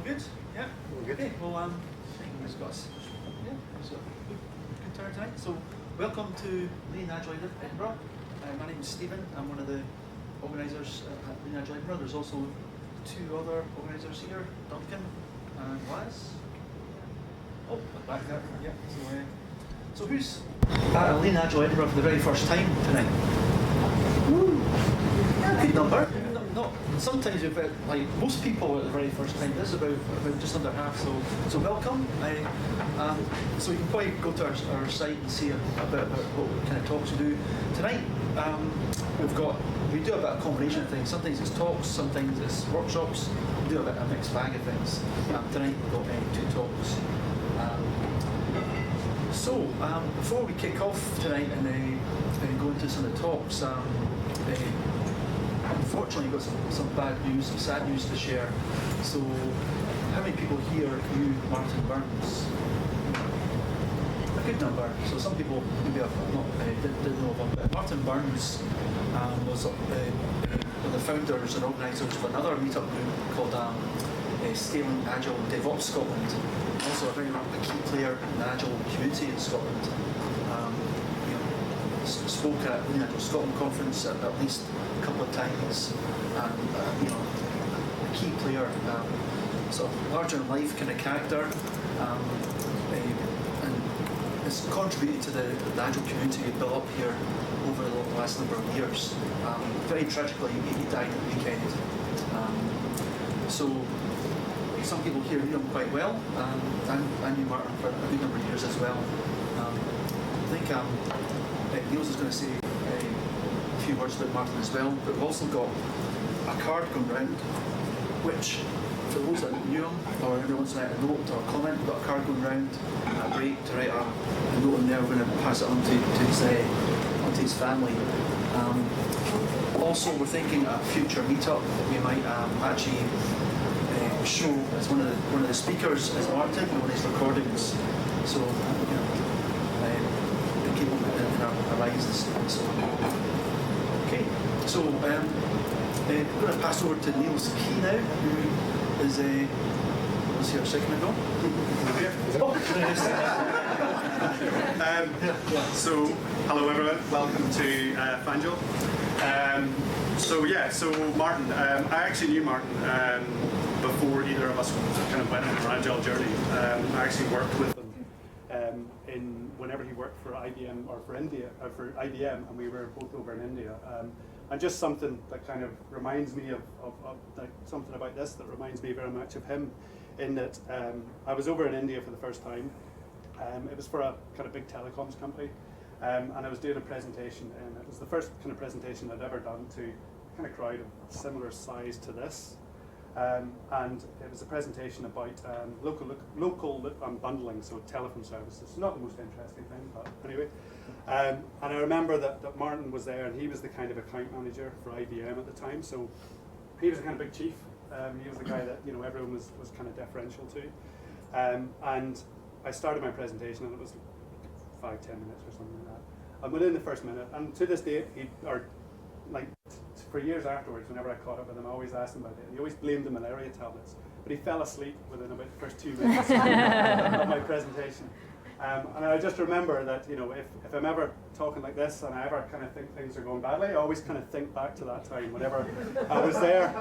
good? Yeah? We're good. Okay, well, he's got us. Yeah, so good turn tonight. So, welcome to LAE Edinburgh. My name is Stephen. I'm one of the organisers at LAE Edinburgh. There's also two other organisers here, Duncan and Waz. Oh, back there, yeah. So who's at LAE Edinburgh for the very first time tonight? Woo! Yeah, good number. Not sometimes you've like most people at the very first time. This is about just under half. So welcome. So you can probably go to our site and see a bit about what kind of talks we do tonight. We do a bit of a combination of things. Sometimes it's talks, sometimes it's workshops. We do a bit of a mixed bag of things. Tonight we've got two talks. Before we kick off tonight and go into some of the talks, unfortunately got some bad news, some sad news to share. So how many people here knew Martin Burns? A good number. So some people maybe didn't know of him, but Martin Burns was one of the founders and organisers of another meetup group called Scaling Agile DevOps Scotland. Also a key player in the Agile community in Scotland. Spoke at the Agile Scotland conference at least a couple of times, and a key player, sort of larger than life kind of character, and has contributed to the Agile community built up here over the last number of years. Very tragically, he died at the weekend. So some people here knew him quite well, and I knew Martin for a good number of years as well. I think Niels is going to say a few words about Martin as well, but we've also got a card going round, which for those that knew him, or every once in a while a note or a comment, we've got a card going round at break to write a note in there. We're going to pass it on to his family. Also, we're thinking a future meetup that we might actually show as one of the speakers as Martin in one of his recordings. So people in our eyes and so on. Okay, so we're going to pass over to Niels Key now, who is was here a second ago. So hello everyone, welcome to Fangel. So Martin, I actually knew Martin before either of us kind of went on our Agile journey. I actually worked with him in whenever he worked for IBM or for IBM, and we were both over in India. And just something that kind of reminds me of like something about this that reminds me very much of him, in that I was over in India for the first time. It was for a kind of big telecoms company, and I was doing a presentation, and it was the first kind of presentation I'd ever done to a kind of crowd of similar size to this. And it was a presentation about local bundling, so telephone services. It's not the most interesting thing, but anyway. And I remember that Martin was there, and he was the kind of account manager for IBM at the time. So he was a kind of big chief. He was the guy that everyone was kind of deferential to. And I started my presentation, and it was 5-10 minutes or something like that. And within the first minute, and to this day, for years afterwards, whenever I caught up with him, I always asked him about it. And he always blamed the malaria tablets, but he fell asleep within about the first 2 minutes of my presentation. And I just remember that if I'm ever talking like this and I ever kind of think things are going badly, I always kind of think back to that time whenever I was there,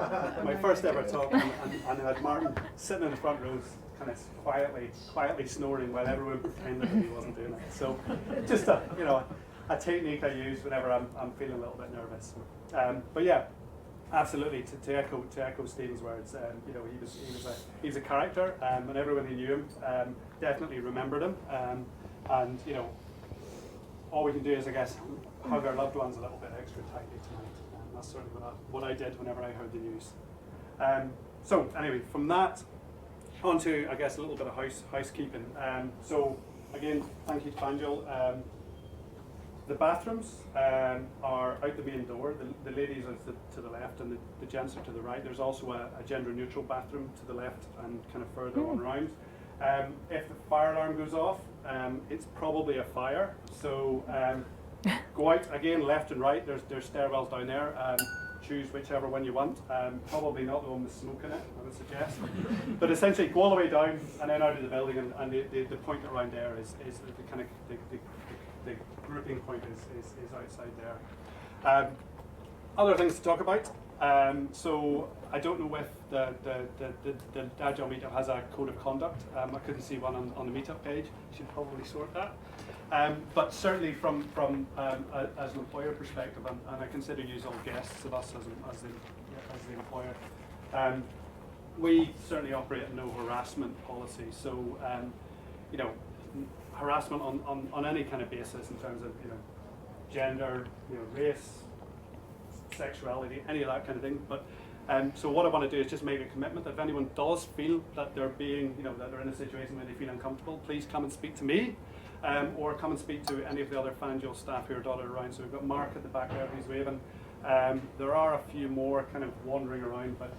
my first ever talk, and I had Martin sitting in the front row, kind of quietly snoring while everyone pretended that he wasn't doing it. So just a technique I use whenever I'm feeling a little bit nervous. But yeah, absolutely. To echo Stephen's words, he was a character, and everyone who knew him definitely remembered him. And all we can do is, I guess, hug our loved ones a little bit extra tightly tonight. That's certainly what I did whenever I heard the news. So anyway, from that on to, I guess, a little bit of housekeeping. So again, thank you to Fangel. The bathrooms are out the main door. The ladies are to the left and the gents are to the right. There's also a gender-neutral bathroom to the left and kind of further on round. If the fire alarm goes off, it's probably a fire. So go out again, left and right. There's stairwells down there. choose whichever one you want. Probably not the one with smoke in it, I would suggest. But essentially, go all the way down and then out of the building, and the point around there is the kind of the grouping point is outside there. Other things to talk about. So I don't know if the Agile meetup has a code of conduct. I couldn't see one on the meetup page. Should probably sort that. But certainly from as an employer perspective, and I consider you all guests of us as the employer, we certainly operate a no harassment policy. So harassment on any kind of basis in terms of gender, race, sexuality, any of that kind of thing. But so what I want to do is just make a commitment that if anyone does feel that they're being, that they're in a situation where they feel uncomfortable, please come and speak to me, or come and speak to any of the other FanDuel staff who are dotted around. So we've got Mark at the back there who's waving. There are a few more kind of wandering around, but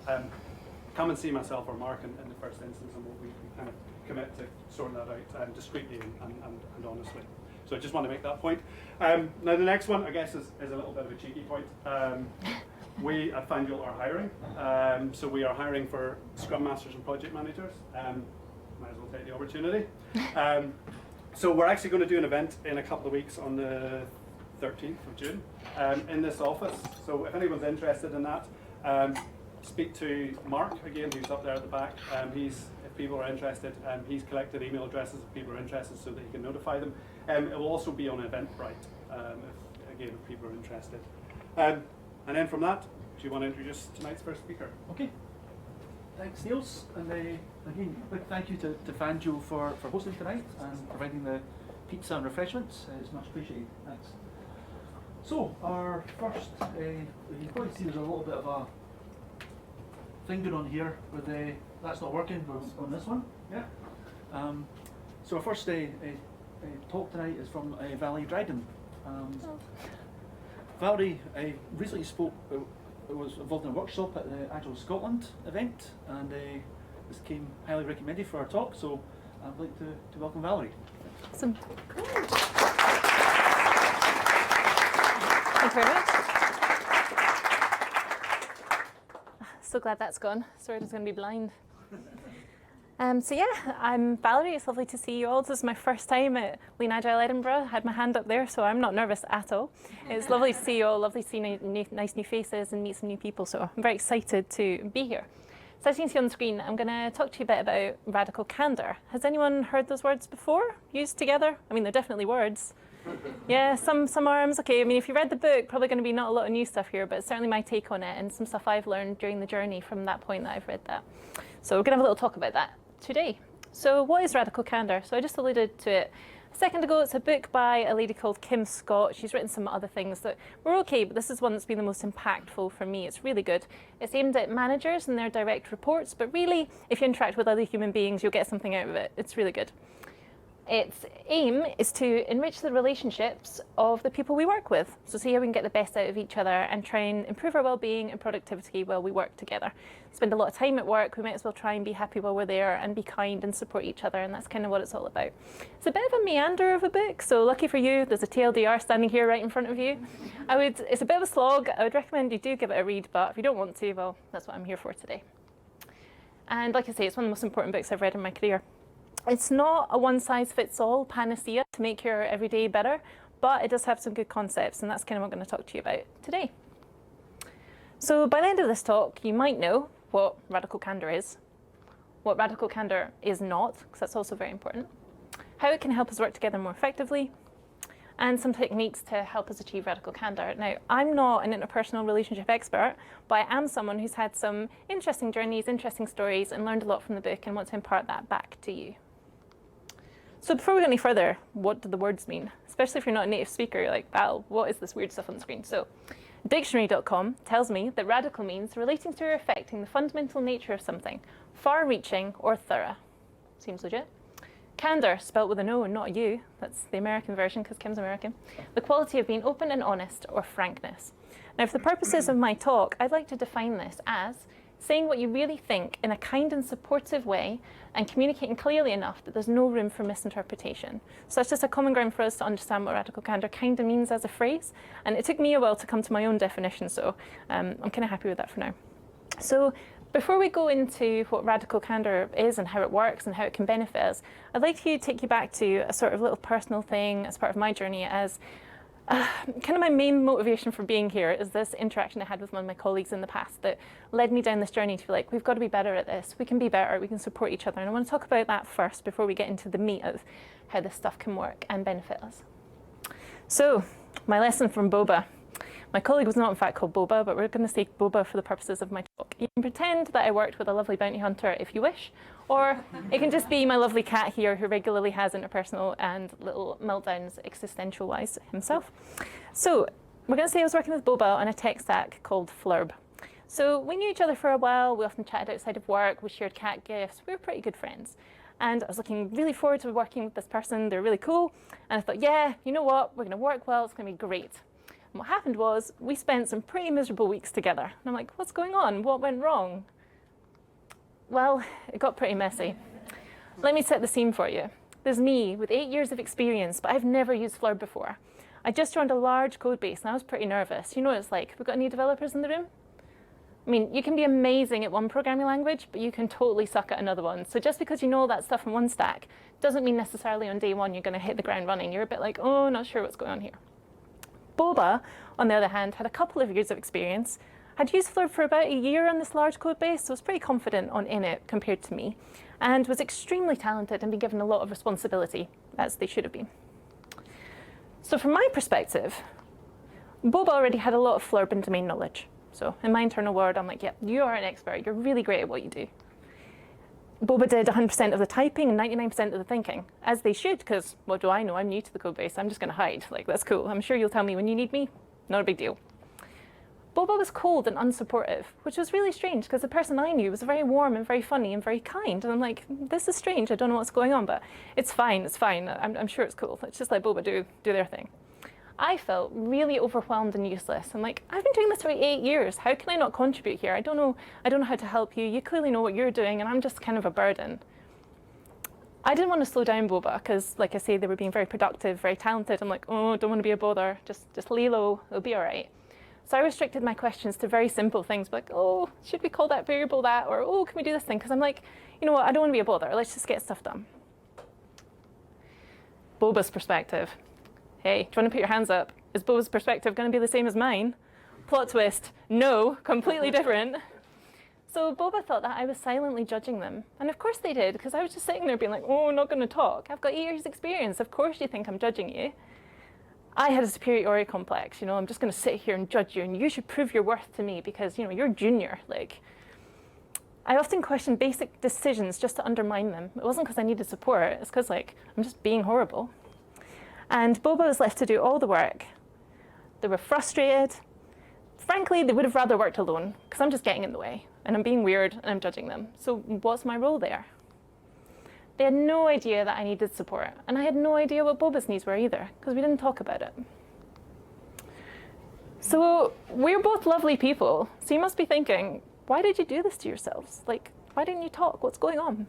come and see myself or Mark in the first instance, and we kind of commit to sorting that out discreetly and honestly. So I just want to make that point. Now the next one, I guess, is a little bit of a cheeky point. We at FanDuel are hiring. So we are hiring for Scrum Masters and Project Managers. Might as well take the opportunity. So we're actually going to do an event in a couple of weeks on the 13th of June in this office. So if anyone's interested in that, speak to Mark, again, who's up there at the back. If people are interested, he's collected email addresses if people are interested so that he can notify them. It will also be on Eventbrite, if people are interested. And then from that, do you want to introduce tonight's first speaker? Okay. Thanks, Niels. And again, big thank you to FanDuel for hosting tonight and providing the pizza and refreshments. It's much appreciated. Thanks. So, our first, you can probably see there's a little bit of a thing going on here with that's not working on this one. Yeah. So our first talk tonight is from Valerie Dryden. Valerie recently was involved in a workshop at the Agile Scotland event, and this came highly recommended for our talk. So I'd like to welcome Valerie. Awesome. Great. Thank you very much. So glad that's gone. Sorry, I was going to be blind. So yeah, I'm Valerie. It's lovely to see you all. This is my first time at LAE Agile Edinburgh. I had my hand up there, so I'm not nervous at all. It's lovely to see you all. Lovely to see nice new faces and meet some new people. So I'm very excited to be here. So as you can see on the screen, I'm going to talk to you a bit about radical candor. Has anyone heard those words before, used together? I mean, they're definitely words. Yeah, some arms. Okay, I mean, if you read the book, probably going to be not a lot of new stuff here, but certainly my take on it and some stuff I've learned during the journey from that point that I've read that. So we're going to have a little talk about that today. So what is radical candor? So I just alluded to it a second ago. It's a book by a lady called Kim Scott. She's written some other things that were okay, but this is one that's been the most impactful for me. It's really good. It's aimed at managers and their direct reports, but really, if you interact with other human beings, you'll get something out of it. It's really good. Its aim is to enrich the relationships of the people we work with. So see how we can get the best out of each other and try and improve our well-being and productivity while we work together. Spend a lot of time at work, we might as well try and be happy while we're there and be kind and support each other, and that's kind of what it's all about. It's a bit of a meander of a book, so lucky for you, there's a TLDR standing here right in front of you. It's a bit of a slog. I would recommend you do give it a read, but if you don't want to, well, that's what I'm here for today. And like I say, it's one of the most important books I've read in my career. It's not a one-size-fits-all panacea to make your everyday better, but it does have some good concepts, and that's kind of what I'm going to talk to you about today. So by the end of this talk, you might know what radical candor is, what radical candor is not, because that's also very important, how it can help us work together more effectively, and some techniques to help us achieve radical candor. Now, I'm not an interpersonal relationship expert, but I am someone who's had some interesting journeys, interesting stories, and learned a lot from the book and want to impart that back to you. So before we go any further, what do the words mean? Especially if you're not a native speaker, you're like, Val, what is this weird stuff on the screen? So dictionary.com tells me that radical means relating to or affecting the fundamental nature of something, far-reaching or thorough. Seems legit. Candor, spelt with an O and not a U, that's the American version because Kim's American, the quality of being open and honest or frankness. Now for the purposes of my talk, I'd like to define this as saying what you really think in a kind and supportive way and communicating clearly enough that there's no room for misinterpretation. So that's just a common ground for us to understand what radical candor kind of means as a phrase. And it took me a while to come to my own definition, so I'm kind of happy with that for now. So before we go into what radical candor is and how it works and how it can benefit us, I'd like to take you back to a sort of little personal thing as part of my journey as kind of my main motivation for being here is this interaction I had with one of my colleagues in the past that led me down this journey to be like, we've got to be better at this, we can be better, we can support each other. And I want to talk about that first before we get into the meat of how this stuff can work and benefit us. So, my lesson from Boba. My colleague was not in fact called Boba, but we're going to say Boba for the purposes of my talk. You can pretend that I worked with a lovely bounty hunter if you wish, or it can just be my lovely cat here who regularly has interpersonal and little meltdowns existential-wise himself. So we're going to say I was working with Boba on a tech stack called Flurb. So we knew each other for a while, we often chatted outside of work, we shared cat gifts, we were pretty good friends. And I was looking really forward to working with this person, they're really cool, and I thought, yeah, you know what, we're going to work well, it's going to be great. And what happened was, we spent some pretty miserable weeks together. And I'm like, what's going on? What went wrong? Well, it got pretty messy. Let me set the scene for you. There's me with 8 years of experience, but I've never used Flurb before. I just joined a large code base and I was pretty nervous. You know what it's like, we've got any developers in the room? I mean, you can be amazing at one programming language, but you can totally suck at another one. So just because you know that stuff in one stack, doesn't mean necessarily on day one you're going to hit the ground running. You're a bit like, oh, not sure what's going on here. Boba, on the other hand, had a couple of years of experience, had used Flurb for about a year on this large code base, so was pretty confident on it compared to me, and was extremely talented and been given a lot of responsibility, as they should have been. So from my perspective, Boba already had a lot of Flurb and domain knowledge. So in my internal word, I'm like, yeah, you are an expert, you're really great at what you do. Boba did 100% of the typing and 99% of the thinking, as they should, because what do I know? I'm new to the code base. I'm just going to hide. Like, that's cool. I'm sure you'll tell me when you need me. Not a big deal. Boba was cold and unsupportive, which was really strange, because the person I knew was very warm and very funny and very kind. And I'm like, this is strange. I don't know what's going on, but it's fine. It's fine. I'm sure it's cool. Let's just let Boba do their thing. I felt really overwhelmed and useless. I'm like, I've been doing this for 8 years. How can I not contribute here? I don't know how to help you. You clearly know what you're doing, and I'm just kind of a burden. I didn't want to slow down Boba, because, like I say, they were being very productive, very talented. I'm like, oh, don't want to be a bother. Just lay low. It'll be all right. So I restricted my questions to very simple things, like, oh, should we call that variable that? Or, oh, can we do this thing? Because I'm like, you know what? I don't want to be a bother. Let's just get stuff done. Boba's perspective. Hey, do you want to put your hands up? Is Boba's perspective going to be the same as mine? Plot twist, no, completely different. So Boba thought that I was silently judging them. And of course they did, because I was just sitting there being like, oh, I'm not going to talk. I've got 8 years experience. Of course you think I'm judging you. I had a superiority complex. You know, I'm just going to sit here and judge you, and you should prove your worth to me because, you know, you're junior. Like, I often question basic decisions just to undermine them. It wasn't because I needed support. It's because, like, I'm just being horrible. And Boba was left to do all the work. They were frustrated. Frankly, they would have rather worked alone, because I'm just getting in the way, and I'm being weird, and I'm judging them. So what's my role there? They had no idea that I needed support, and I had no idea what Boba's needs were either, because we didn't talk about it. So we're both lovely people, so you must be thinking, why did you do this to yourselves? Like, why didn't you talk? What's going on?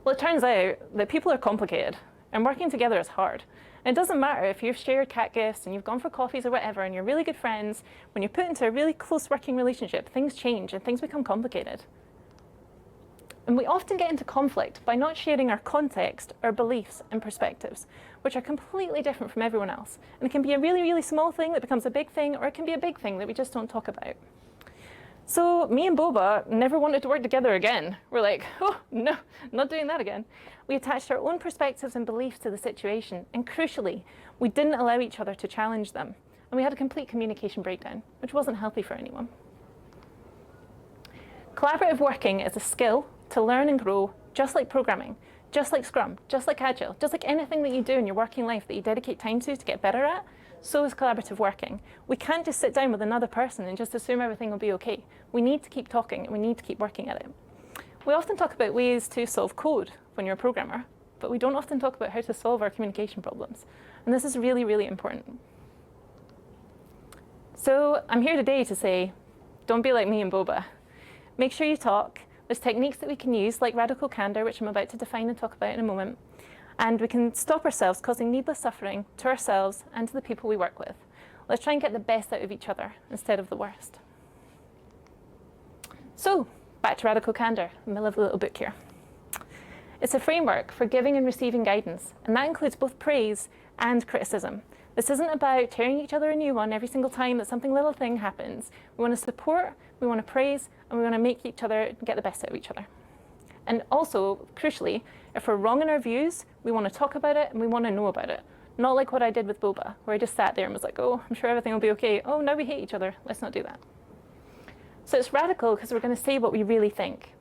Well, it turns out that people are complicated, and working together is hard. And it doesn't matter if you've shared cat gifts and you've gone for coffees or whatever and you're really good friends, when you're put into a really close working relationship, things change and things become complicated. And we often get into conflict by not sharing our context, our beliefs and perspectives, which are completely different from everyone else. And it can be a really, really small thing that becomes a big thing, or it can be a big thing that we just don't talk about. So me and Boba never wanted to work together again. We're like, oh, no, not doing that again. We attached our own perspectives and beliefs to the situation, and crucially, we didn't allow each other to challenge them. And we had a complete communication breakdown, which wasn't healthy for anyone. Collaborative working is a skill to learn and grow, just like programming, just like Scrum, just like Agile, just like anything that you do in your working life that you dedicate time to get better at. So is collaborative working. We can't just sit down with another person and just assume everything will be okay. We need to keep talking and we need to keep working at it. We often talk about ways to solve code when you're a programmer, but we don't often talk about how to solve our communication problems. And this is really, really important. So I'm here today to say, don't be like me and Boba. Make sure you talk. There's techniques that we can use, like radical candor, which I'm about to define and talk about in a moment. And we can stop ourselves causing needless suffering to ourselves and to the people we work with. Let's try and get the best out of each other instead of the worst. So, back to radical candor, my lovely little book here. It's a framework for giving and receiving guidance, and that includes both praise and criticism. This isn't about tearing each other a new one every single time that something little thing happens. We want to support, we want to praise, and we want to make each other get the best out of each other. And also, crucially, if we're wrong in our views, we want to talk about it and we want to know about it. Not like what I did with Boba, where I just sat there and was like, oh, I'm sure everything will be okay. Oh, now we hate each other. Let's not do that. So it's radical because we're going to say what we really think.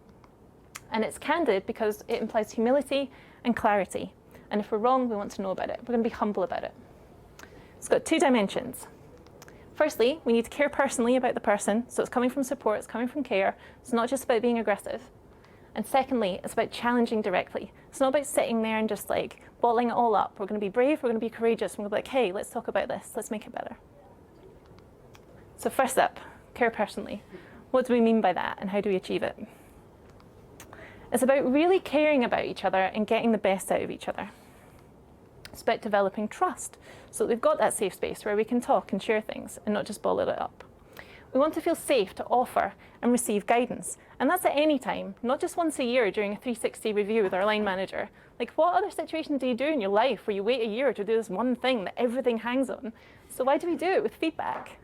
And it's candid because it implies humility and clarity. And if we're wrong, we want to know about it. We're going to be humble about it. It's got 2 dimensions. Firstly, we need to care personally about the person. So it's coming from support, it's coming from care. It's not just about being aggressive. And secondly, it's about challenging directly. It's not about sitting there and just like bottling it all up. We're going to be brave, we're going to be courageous. We're going to be like, hey, let's talk about this. Let's make it better. So first up, care personally. What do we mean by that and how do we achieve it? It's about really caring about each other and getting the best out of each other. It's about developing trust, so that we've got that safe space where we can talk and share things and not just bottle it up. We want to feel safe to offer and receive guidance, and that's at any time, not just once a year during a 360 review with our line manager. Like, what other situations do you do in your life where you wait a year to do this one thing that everything hangs on? So why do we do it with feedback?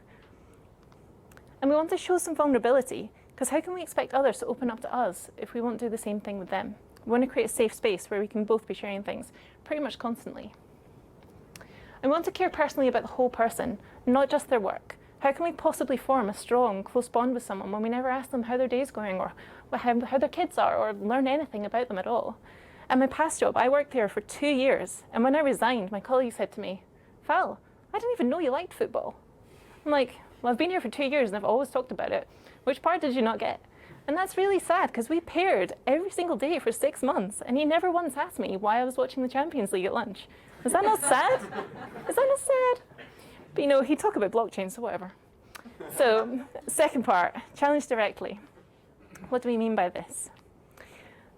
And we want to show some vulnerability, because how can we expect others to open up to us if we won't do the same thing with them? We want to create a safe space where we can both be sharing things pretty much constantly. And we want to care personally about the whole person, not just their work. How can we possibly form a strong, close bond with someone when we never ask them how their day's going or how their kids are or learn anything about them at all? At my past job, I worked there for 2 years, and when I resigned, my colleague said to me, Val, I didn't even know you liked football. I'm like, well, I've been here for 2 years and I've always talked about it. Which part did you not get? And that's really sad because we paired every single day for 6 months and he never once asked me why I was watching the Champions League at lunch. Is that not sad? Is that not sad? But you know, he'd talk about blockchain, so whatever. So, second part, challenge directly. What do we mean by this?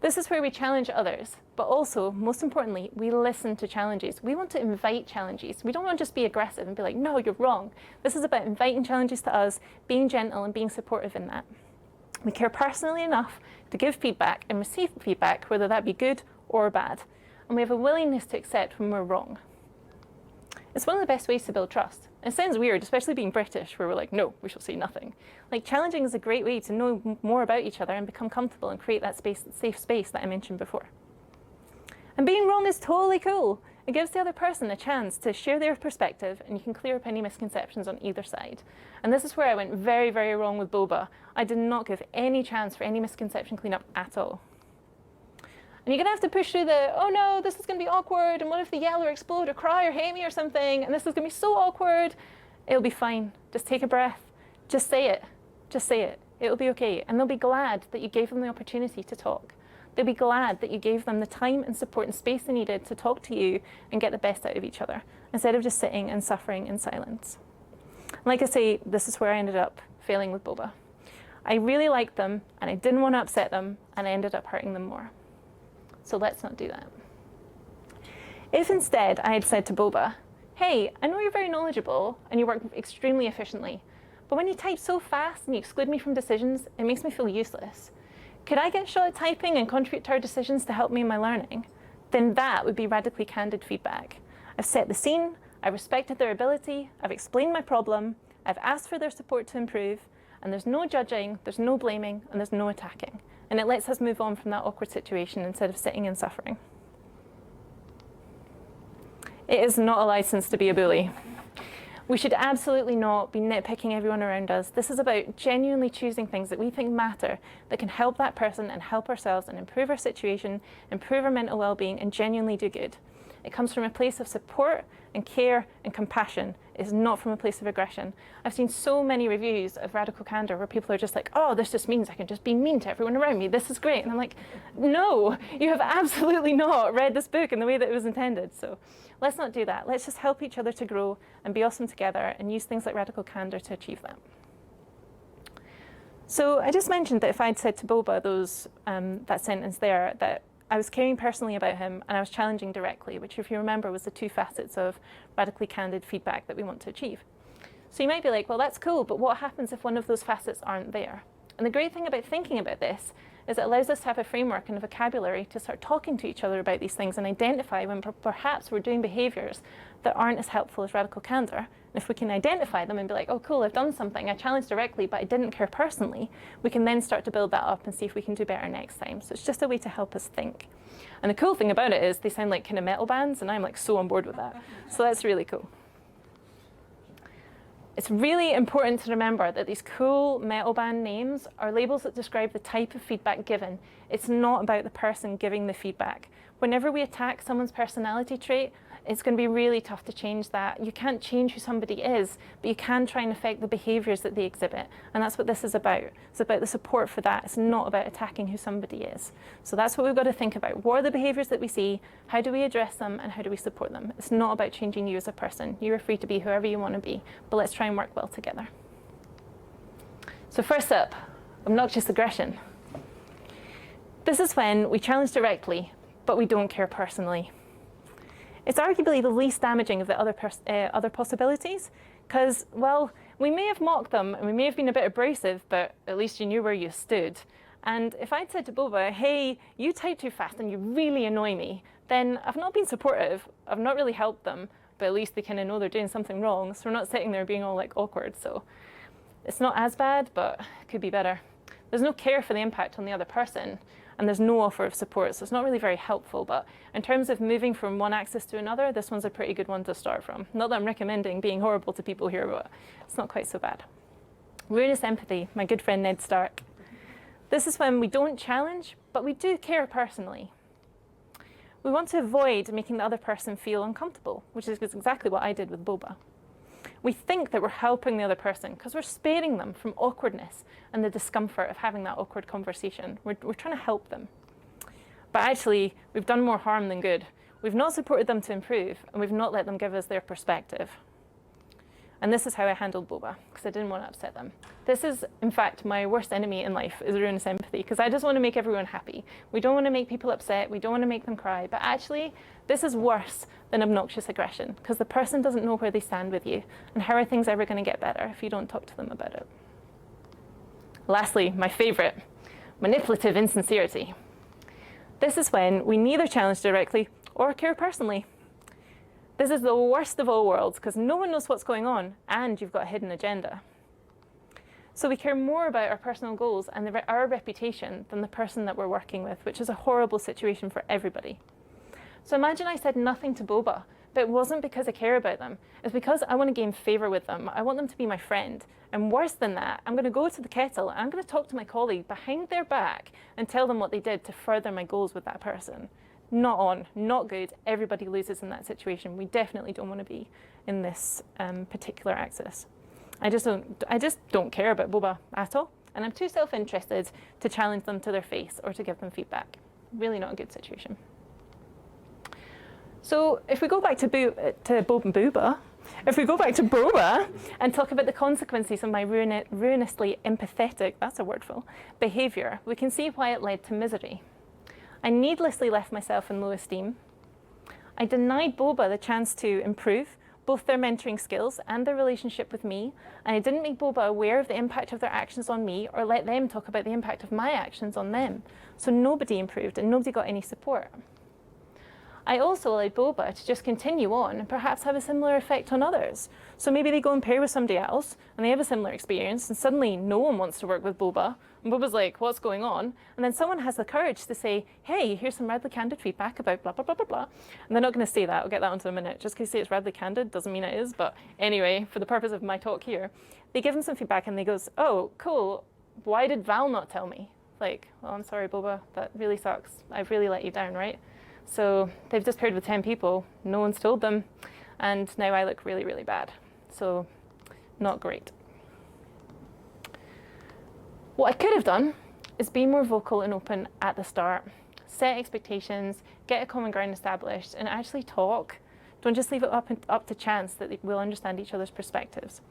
This is where we challenge others, but also, most importantly, we listen to challenges. We want to invite challenges. We don't want to just be aggressive and be like, no, you're wrong. This is about inviting challenges to us, being gentle and being supportive in that. We care personally enough to give feedback and receive feedback, whether that be good or bad. And we have a willingness to accept when we're wrong. It's one of the best ways to build trust. It sounds weird, especially being British, where we're like, no, we shall say nothing. Like, challenging is a great way to know more about each other and become comfortable and create that space, safe space that I mentioned before. And being wrong is totally cool. It gives the other person a chance to share their perspective, and you can clear up any misconceptions on either side. And this is where I went very, very wrong with Boba. I did not give any chance for any misconception cleanup at all. And you're going to have to push through the, oh no, this is going to be awkward, and what if they yell or explode or cry or hate me or something, and this is going to be so awkward. It'll be fine. Just take a breath. Just say it. Just say it. It'll be okay. And they'll be glad that you gave them the opportunity to talk. They'll be glad that you gave them the time and support and space they needed to talk to you and get the best out of each other, instead of just sitting and suffering in silence. Like I say, this is where I ended up failing with Boba. I really liked them, and I didn't want to upset them, and I ended up hurting them more. So let's not do that. If instead I had said to Boba, hey, I know you're very knowledgeable and you work extremely efficiently, but when you type so fast and you exclude me from decisions, it makes me feel useless. Could I get a shot at typing and contribute to our decisions to help me in my learning? Then that would be radically candid feedback. I've set the scene, I've respected their ability, I've explained my problem, I've asked for their support to improve, and there's no judging, there's no blaming, and there's no attacking. And it lets us move on from that awkward situation instead of sitting and suffering. It is not a license to be a bully. We should absolutely not be nitpicking everyone around us. This is about genuinely choosing things that we think matter, that can help that person and help ourselves and improve our situation, improve our mental well-being, and genuinely do good. It comes from a place of support and care and compassion. It is not from a place of aggression. I've seen so many reviews of radical candor where people are just like, oh, this just means I can just be mean to everyone around me. This is great. And I'm like, no, you have absolutely not read this book in the way that it was intended. So let's not do that. Let's just help each other to grow and be awesome together and use things like radical candor to achieve that. So I just mentioned that if I'd said to Boba that sentence there, that I was caring personally about him and I was challenging directly, which if you remember was the two facets of radically candid feedback that we want to achieve. So you might be like, well, that's cool, but what happens if one of those facets aren't there? And the great thing about thinking about this is it allows us to have a framework and a vocabulary to start talking to each other about these things and identify when perhaps we're doing behaviours that aren't as helpful as radical candour. And if we can identify them and be like, oh cool, I've done something, I challenged directly, but I didn't care personally, we can then start to build that up and see if we can do better next time. So it's just a way to help us think. And the cool thing about it is they sound like kind of metal bands, and I'm like so on board with that. So that's really cool. It's really important to remember that these cool metal band names are labels that describe the type of feedback given. It's not about the person giving the feedback. Whenever we attack someone's personality trait, it's going to be really tough to change that. You can't change who somebody is, but you can try and affect the behaviours that they exhibit. And that's what this is about. It's about the support for that. It's not about attacking who somebody is. So that's what we've got to think about. What are the behaviours that we see? How do we address them? And how do we support them? It's not about changing you as a person. You are free to be whoever you want to be, but let's try and work well together. So first up, obnoxious aggression. This is when we challenge directly, but we don't care personally. It's arguably the least damaging of the other possibilities, because, well, we may have mocked them and we may have been a bit abrasive, but at least you knew where you stood. And if I'd said to Boba, hey, you type too fast and you really annoy me, then I've not been supportive, I've not really helped them, but at least they kind of know they're doing something wrong, so we're not sitting there being all like awkward. So it's not as bad, but it could be better. There's no care for the impact on the other person, and there's no offer of support, so it's not really very helpful. But in terms of moving from one axis to another, this one's a pretty good one to start from. Not that I'm recommending being horrible to people here, but it's not quite so bad. Ruinous empathy, my good friend Ned Stark. This is when we don't challenge, but we do care personally. We want to avoid making the other person feel uncomfortable, which is exactly what I did with Boba. We think that we're helping the other person because we're sparing them from awkwardness and the discomfort of having that awkward conversation. We're trying to help them. But actually, we've done more harm than good. We've not supported them to improve, and we've not let them give us their perspective. And this is how I handled Boba, because I didn't want to upset them. This is, in fact, my worst enemy in life, is ruinous empathy, because I just want to make everyone happy. We don't want to make people upset, we don't want to make them cry, but actually, this is worse than obnoxious aggression, because the person doesn't know where they stand with you, and how are things ever going to get better if you don't talk to them about it? Lastly, my favorite, manipulative insincerity. This is when we neither challenge directly or care personally. This is the worst of all worlds because no one knows what's going on and you've got a hidden agenda. So we care more about our personal goals and our reputation than the person that we're working with, which is a horrible situation for everybody. So imagine I said nothing to Boba, but it wasn't because I care about them. It's because I want to gain favour with them. I want them to be my friend. And worse than that, I'm going to go to the kettle and I'm going to talk to my colleague behind their back and tell them what they did to further my goals with that person. Not on, not good. Everybody loses in that situation. We definitely don't want to be in this particular axis. I just don't care about Boba at all. And I'm too self-interested to challenge them to their face or to give them feedback. Really not a good situation. So if we go back to Boba and talk about the consequences of my ruinously empathetic, that's a wordful, behaviour, we can see why it led to misery. I needlessly left myself in low esteem. I denied Boba the chance to improve both their mentoring skills and their relationship with me, and I didn't make Boba aware of the impact of their actions on me or let them talk about the impact of my actions on them. So nobody improved and nobody got any support. I also allowed Boba to just continue on and perhaps have a similar effect on others. So maybe they go and pair with somebody else and they have a similar experience and suddenly no one wants to work with Boba. And Boba's like, what's going on? And then someone has the courage to say, hey, here's some radically candid feedback about blah, blah, blah, blah, blah. And they're not going to say that. I'll get that onto a minute. Just because you say it's radically candid doesn't mean it is. But anyway, for the purpose of my talk here, they give him some feedback and they goes, oh, cool. Why did Val not tell me? Like, well, I'm sorry, Boba. That really sucks. I've really let you down, right? So they've just paired with 10 people. No one's told them. And now I look really, really bad. So not great. What I could have done is be more vocal and open at the start. Set expectations, get a common ground established, and actually talk. Don't just leave it up to chance that we'll understand each other's perspectives.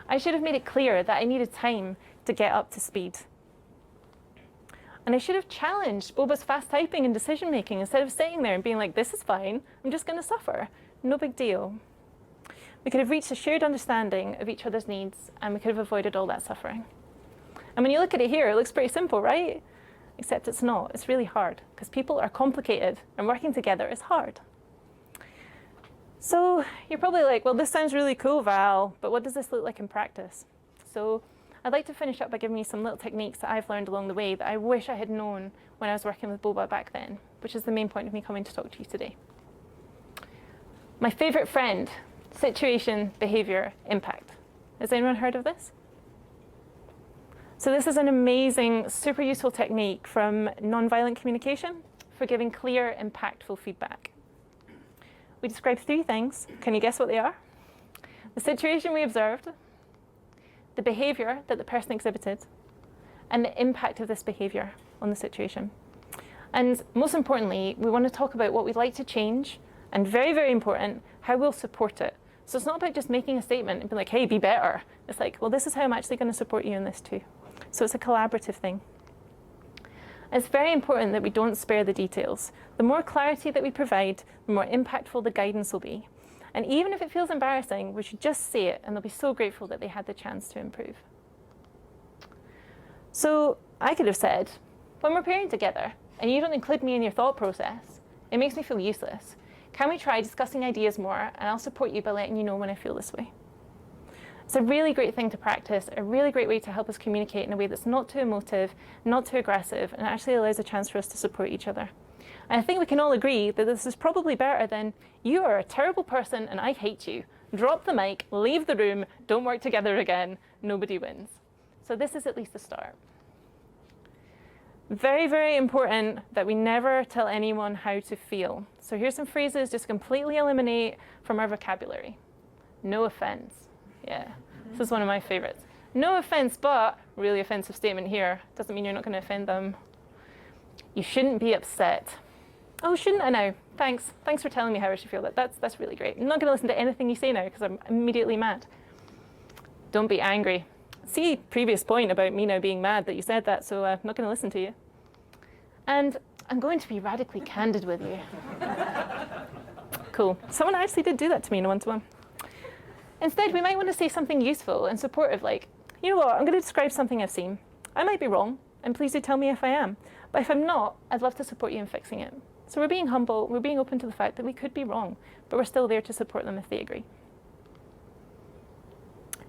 I should have made it clear that I needed time to get up to speed. And I should have challenged Boba's fast typing and decision making instead of sitting there and being like, this is fine, I'm just going to suffer. No big deal. We could have reached a shared understanding of each other's needs, and we could have avoided all that suffering. And when you look at it here, it looks pretty simple, right? Except it's not. It's really hard, because people are complicated, and working together is hard. So you're probably like, well, this sounds really cool, Val, but what does this look like in practice? So I'd like to finish up by giving you some little techniques that I've learned along the way that I wish I had known when I was working with Boba back then, which is the main point of me coming to talk to you today. My favorite friend, situation, behavior, impact. Has anyone heard of this? So this is an amazing, super useful technique from nonviolent communication for giving clear, impactful feedback. We describe 3 things. Can you guess what they are? The situation we observed, the behavior that the person exhibited, and the impact of this behavior on the situation. And most importantly, we want to talk about what we'd like to change, and very, very important, how we'll support it. So it's not about just making a statement and being like, hey, be better. It's like, well, this is how I'm actually going to support you in this too. So it's a collaborative thing. It's very important that we don't spare the details. The more clarity that we provide, the more impactful the guidance will be. And even if it feels embarrassing, we should just say it, and they'll be so grateful that they had the chance to improve. So I could have said, when we're pairing together, and you don't include me in your thought process, it makes me feel useless. Can we try discussing ideas more, and I'll support you by letting you know when I feel this way. It's a really great thing to practice, a really great way to help us communicate in a way that's not too emotive, not too aggressive, and actually allows a chance for us to support each other. And I think we can all agree that this is probably better than, you are a terrible person and I hate you. Drop the mic, leave the room, don't work together again, nobody wins. So this is at least a start. Very, very important that we never tell anyone how to feel. So here's some phrases just completely eliminate from our vocabulary. No offense. Yeah, this is one of my favorites. No offense, but really offensive statement here. Doesn't mean you're not going to offend them. You shouldn't be upset. Oh, shouldn't I now? Thanks. Thanks for telling me how I should feel. That's really great. I'm not going to listen to anything you say now because I'm immediately mad. Don't be angry. See, previous point about me now being mad that you said that, so I'm not going to listen to you. And I'm going to be radically candid with you. Cool. Someone actually did do that to me in a one-to-one. Instead, we might want to say something useful and supportive like, you know what, I'm going to describe something I've seen. I might be wrong, and please do tell me if I am. But if I'm not, I'd love to support you in fixing it. So we're being humble, we're being open to the fact that we could be wrong, but we're still there to support them if they agree.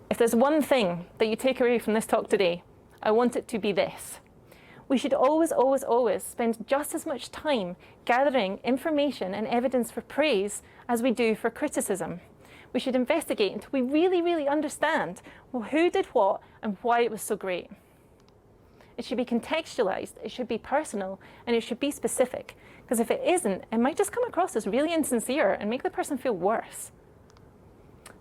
If there's one thing that you take away from this talk today, I want it to be this. We should always, always, always spend just as much time gathering information and evidence for praise as we do for criticism. We should investigate until we really, really understand, well, who did what and why it was so great. It should be contextualized, it should be personal, and it should be specific. Because if it isn't, it might just come across as really insincere and make the person feel worse.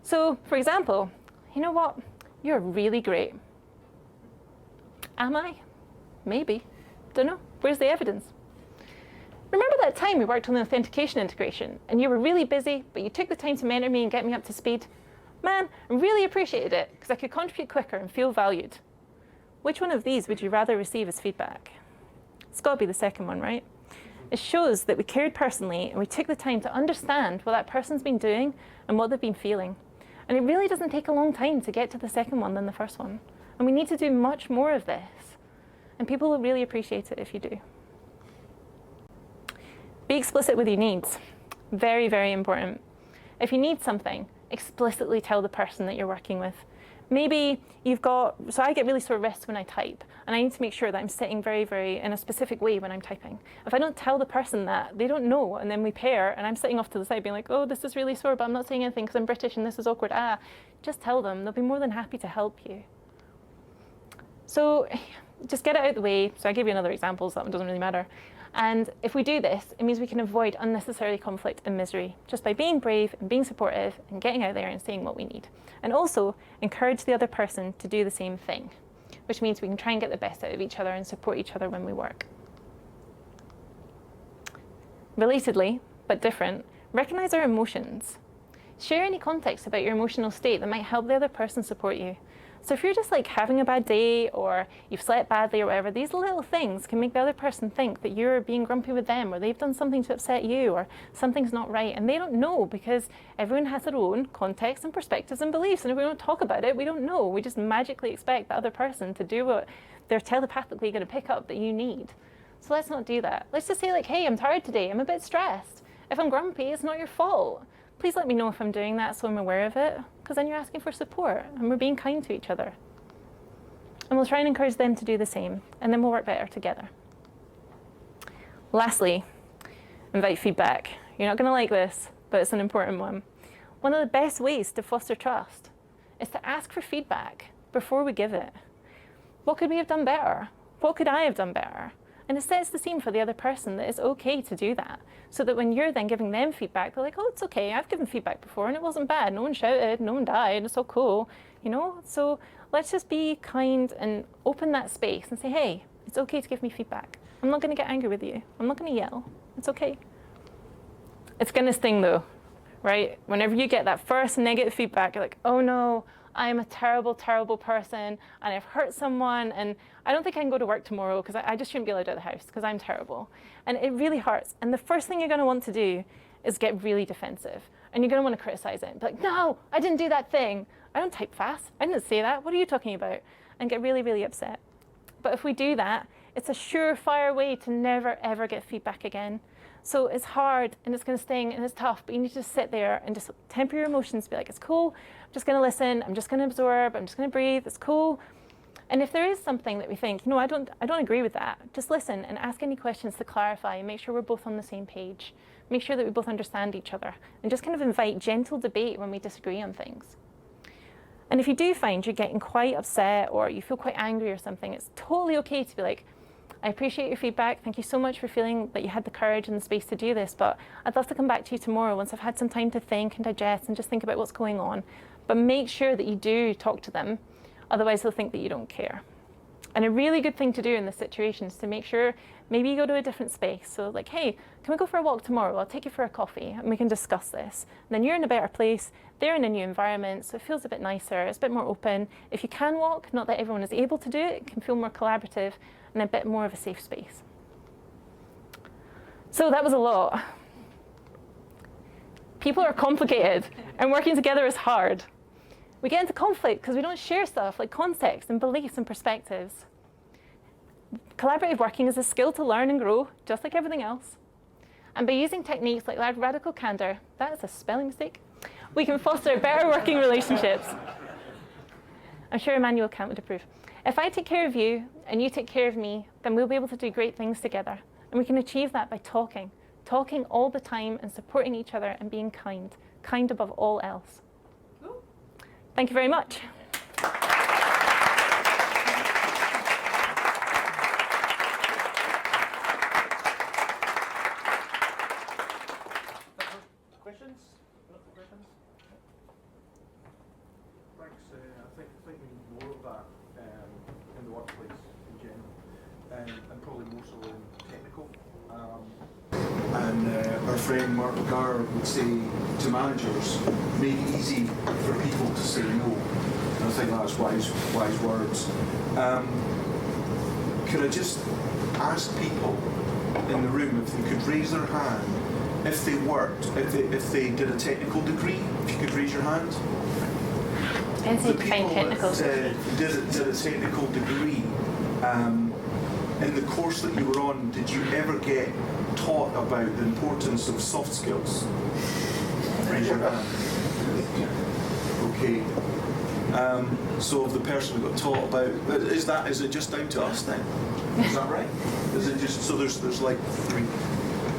So, for example, you know what? You're really great. Am I? Maybe. Don't know. Where's the evidence? Remember that time we worked on the authentication integration and you were really busy, but you took the time to mentor me and get me up to speed? Man, I really appreciated it because I could contribute quicker and feel valued. Which one of these would you rather receive as feedback? It's got to be the second one, right? It shows that we cared personally and we took the time to understand what that person's been doing and what they've been feeling. And it really doesn't take a long time to get to the second one than the first one. And we need to do much more of this. And people will really appreciate it if you do. Be explicit with your needs. Very, very important. If you need something, explicitly tell the person that you're working with. Maybe you've got, so I get really sore wrists when I type, and I need to make sure that I'm sitting very, very in a specific way when I'm typing. If I don't tell the person that, they don't know, and then we pair, and I'm sitting off to the side being like, oh, this is really sore, but I'm not saying anything because I'm British and this is awkward. Just tell them. They'll be more than happy to help you. So just get it out of the way. So I gave you another example, so that one doesn't really matter. And if we do this, it means we can avoid unnecessary conflict and misery just by being brave and being supportive and getting out there and saying what we need. And also encourage the other person to do the same thing, which means we can try and get the best out of each other and support each other when we work. Relatedly, but different, recognize our emotions. Share any context about your emotional state that might help the other person support you. So if you're just like having a bad day or you've slept badly or whatever, these little things can make the other person think that you're being grumpy with them or they've done something to upset you or something's not right. And they don't know because everyone has their own context and perspectives and beliefs. And if we don't talk about it, we don't know. We just magically expect the other person to do what they're telepathically going to pick up that you need. So let's not do that. Let's just say like, hey, I'm tired today. I'm a bit stressed. If I'm grumpy, it's not your fault. Please let me know if I'm doing that so I'm aware of it, because then you're asking for support and we're being kind to each other. And we'll try and encourage them to do the same, and then we'll work better together. Lastly, invite feedback. You're not going to like this, but it's an important one. One of the best ways to foster trust is to ask for feedback before we give it. What could we have done better? What could I have done better? And it sets the scene for the other person that it's okay to do that. So that when you're then giving them feedback, they're like, oh, it's okay, I've given feedback before and it wasn't bad. No one shouted, no one died, it's all cool, you know? So let's just be kind and open that space and say, hey, it's okay to give me feedback. I'm not gonna get angry with you. I'm not gonna yell, it's okay. It's gonna sting though, right? Whenever you get that first negative feedback, you're like, oh no, I'm a terrible, terrible person and I've hurt someone and I don't think I can go to work tomorrow because I just shouldn't be allowed out of the house because I'm terrible. And it really hurts. And the first thing you're going to want to do is get really defensive. And you're going to want to criticize it and be like, no, I didn't do that thing. I don't type fast. I didn't say that. What are you talking about? And get really, really upset. But if we do that, it's a surefire way to never, ever get feedback again. So it's hard and it's going to sting and it's tough, but you need to just sit there and just temper your emotions, be like, it's cool, I'm just going to listen, I'm just going to absorb, I'm just going to breathe, it's cool. And if there is something that we think, I don't agree with that, just listen and ask any questions to clarify and make sure we're both on the same page. Make sure that we both understand each other and just kind of invite gentle debate when we disagree on things. And if you do find you're getting quite upset or you feel quite angry or something, it's totally okay to be like, I appreciate your feedback. Thank you so much for feeling that you had the courage and the space to do this, but I'd love to come back to you tomorrow once I've had some time to think and digest and just think about what's going on. But make sure that you do talk to them, otherwise they'll think that you don't care. And a really good thing to do in this situation is to make sure maybe you go to a different space. So like, hey, can we go for a walk tomorrow? I'll take you for a coffee and we can discuss this. And then you're in a better place, they're in a new environment, so it feels a bit nicer, it's a bit more open. If you can walk, not that everyone is able to do it, it can feel more collaborative and a bit more of a safe space. So that was a lot. People are complicated and working together is hard. We get into conflict because we don't share stuff like context and beliefs and perspectives. Collaborative working is a skill to learn and grow, just like everything else. And by using techniques like radical candor, that is a spelling mistake, we can foster better working relationships. I'm sure Emmanuel Kant would approve. If I take care of you and you take care of me, then we'll be able to do great things together. And we can achieve that by talking all the time and supporting each other and being kind above all else. Thank you very much. Questions? Thanks. I think we need more of that in the workplace in general, and probably more so in technical. And our friend Mark McGarr would say to managers, make it easy for people to say no. And I think that's wise words. Could I just ask people in the room if they could raise their hand if they worked, if they did a technical degree, if you could raise your hand? The people that did a technical degree, in the course that you were on, did you ever get taught about the importance of soft skills? Raise your hand. Okay. So if the person who got taught about, is it just down to us then? Is that right? Is it just, so there's like three.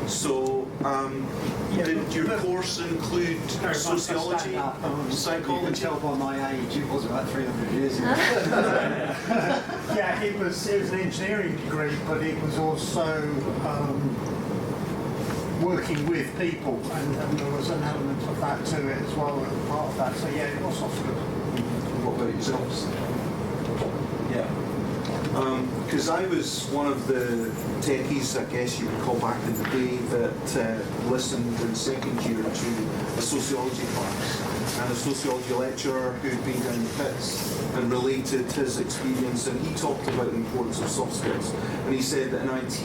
So did your course include sociology, psychology? You can tell by my age, it was about 300 years ago. Yeah, it was an engineering degree, but it was also working with people, and there was an element of that to it as well, part of that. So yeah, it was soft skills. What about yourselves? Yeah. because I was one of the techies, I guess you would call back in the day, that listened in second year to a sociology class, and a sociology lecturer who'd been down the pits and related his experience, and he talked about the importance of soft skills. And he said that in IT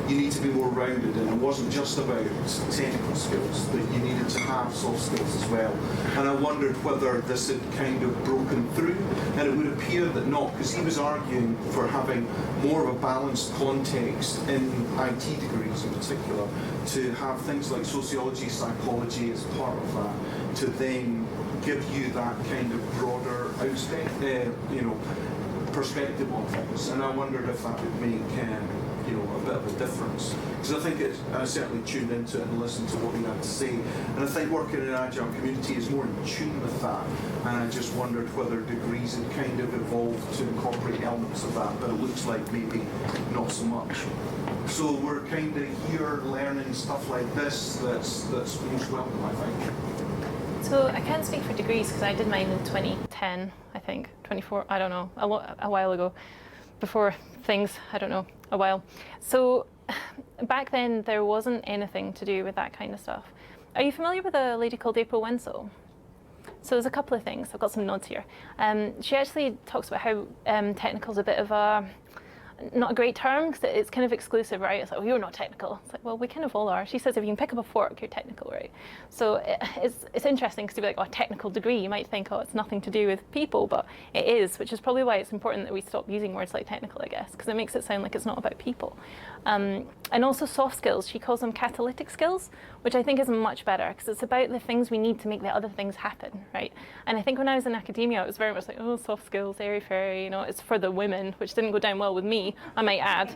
you need to be more rounded, and it wasn't just about technical skills, that you needed to have soft skills as well. And I wondered whether this had kind of broken through, and it would appear that not, because he was arguing for having more of a balanced context in IT degrees in particular, to have things like sociology, psychology as part of that, to then give you that kind of broader perspective on things. And I wondered if that would make a bit of a difference, because I think I certainly tuned into it and listened to what you had to say, and I think working in an agile community is more in tune with that, and I just wondered whether degrees had kind of evolved to incorporate elements of that, but it looks like maybe not so much. So we're kind of here learning stuff like this that's most welcome, I think. So I can't speak for degrees because I did mine in 2010, I think, 24, I don't know, a while ago, before things, I don't know, a while. So back then there wasn't anything to do with that kind of stuff. Are you familiar with a lady called April Wenzel? So there's a couple of things, I've got some notes here. She actually talks about how technical is a bit of a, not a great term, because it's kind of exclusive, right? It's like, well, you're not technical. It's like, well, we kind of all are. She says if you can pick up a fork, you're technical, right? So it's interesting, because to be like, oh, a technical degree, you might think, oh, it's nothing to do with people, but it is, which is probably why it's important that we stop using words like technical, I guess, because it makes it sound like it's not about people. And also soft skills, she calls them catalytic skills, which I think is much better, because it's about the things we need to make the other things happen, right? And I think when I was in academia, it was very much like, oh, soft skills, airy-fairy, it's for the women, which didn't go down well with me, I might add.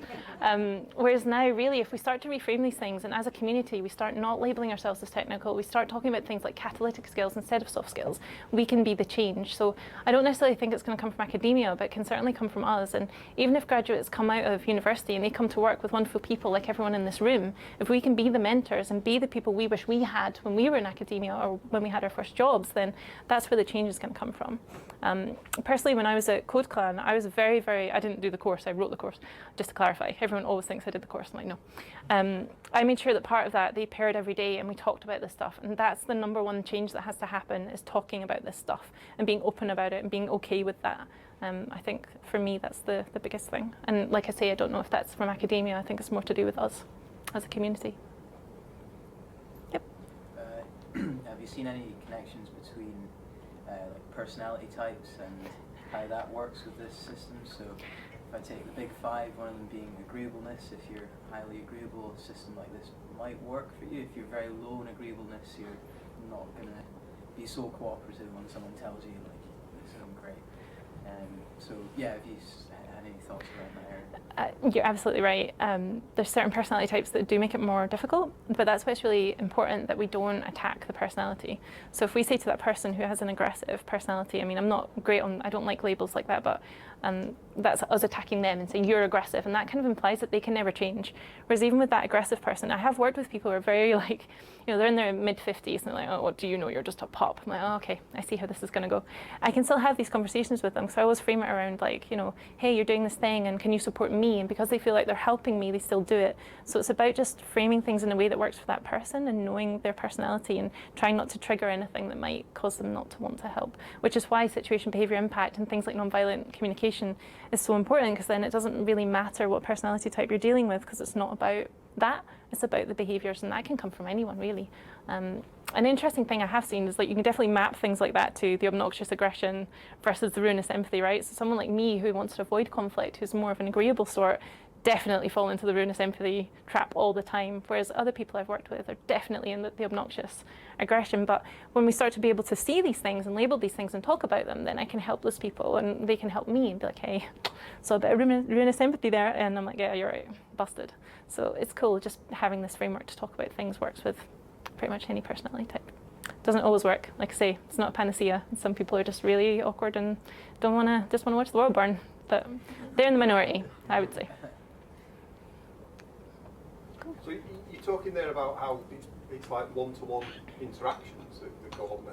Whereas now, really, if we start to reframe these things, and as a community, we start not labeling ourselves as technical, we start talking about things like catalytic skills instead of soft skills, we can be the change. So I don't necessarily think it's going to come from academia, but it can certainly come from us. And even if graduates come out of university and they come to work with wonderful people like everyone in this room, if we can be the mentors and be the people we wish we had when we were in academia or when we had our first jobs, then that's where the change is going to come from. Personally, when I was at Code Clan, I was very, I didn't do the course, I wrote the course, just to clarify. Everyone always thinks I did the course, I'm like, no. I made sure that part of that, they paired every day and we talked about this stuff, and that's the number one change that has to happen, is talking about this stuff and being open about it and being okay with that. I think for me that's the biggest thing. And like I say, I don't know if that's from academia, I think it's more to do with us as a community. Yep. Have you seen any connections between like personality types and how that works with this system? So if I take the big five, one of them being agreeableness, if you're highly agreeable, a system like this might work for you. If you're very low in agreeableness, you're not going to be so cooperative when someone tells you, like, this isn't great. So yeah, have you had any thoughts around that area? You're absolutely right. There's certain personality types that do make it more difficult, but that's why it's really important that we don't attack the personality. So if we say to that person who has an aggressive personality, I mean, I'm not great on, I don't like labels like that, but that's us attacking them and saying you're aggressive, and that kind of implies that they can never change. Whereas even with that aggressive person, I have worked with people who are very like, they're in their mid-50s and they're like, oh, what do you know? You're just a pop. I'm like, oh, okay, I see how this is going to go. I can still have these conversations with them, so I always frame it around like, hey, you're doing this thing and can you support me? And because they feel like they're helping me, they still do it. So it's about just framing things in a way that works for that person and knowing their personality and trying not to trigger anything that might cause them not to want to help, which is why situation, behavior, impact and things like nonviolent communication is so important, because then it doesn't really matter what personality type you're dealing with, because it's not about that, it's about the behaviors, and that can come from anyone really. An interesting thing I have seen is like you can definitely map things like that to the obnoxious aggression versus the ruinous empathy, right? So someone like me who wants to avoid conflict, who's more of an agreeable sort, definitely fall into the ruinous empathy trap all the time, whereas other people I've worked with are definitely in the obnoxious aggression. But when we start to be able to see these things and label these things and talk about them, then I can help those people and they can help me and be like, hey, so a bit of ruinous empathy there, and I'm like, yeah, you're right, busted. So it's cool, just having this framework to talk about things works with pretty much any personality type. Doesn't always work, like I say, it's not a panacea. Some people are just really awkward and just want to watch the world burn, but they're in the minority, I would say. So you're talking there about how it's like one-to-one interactions that go on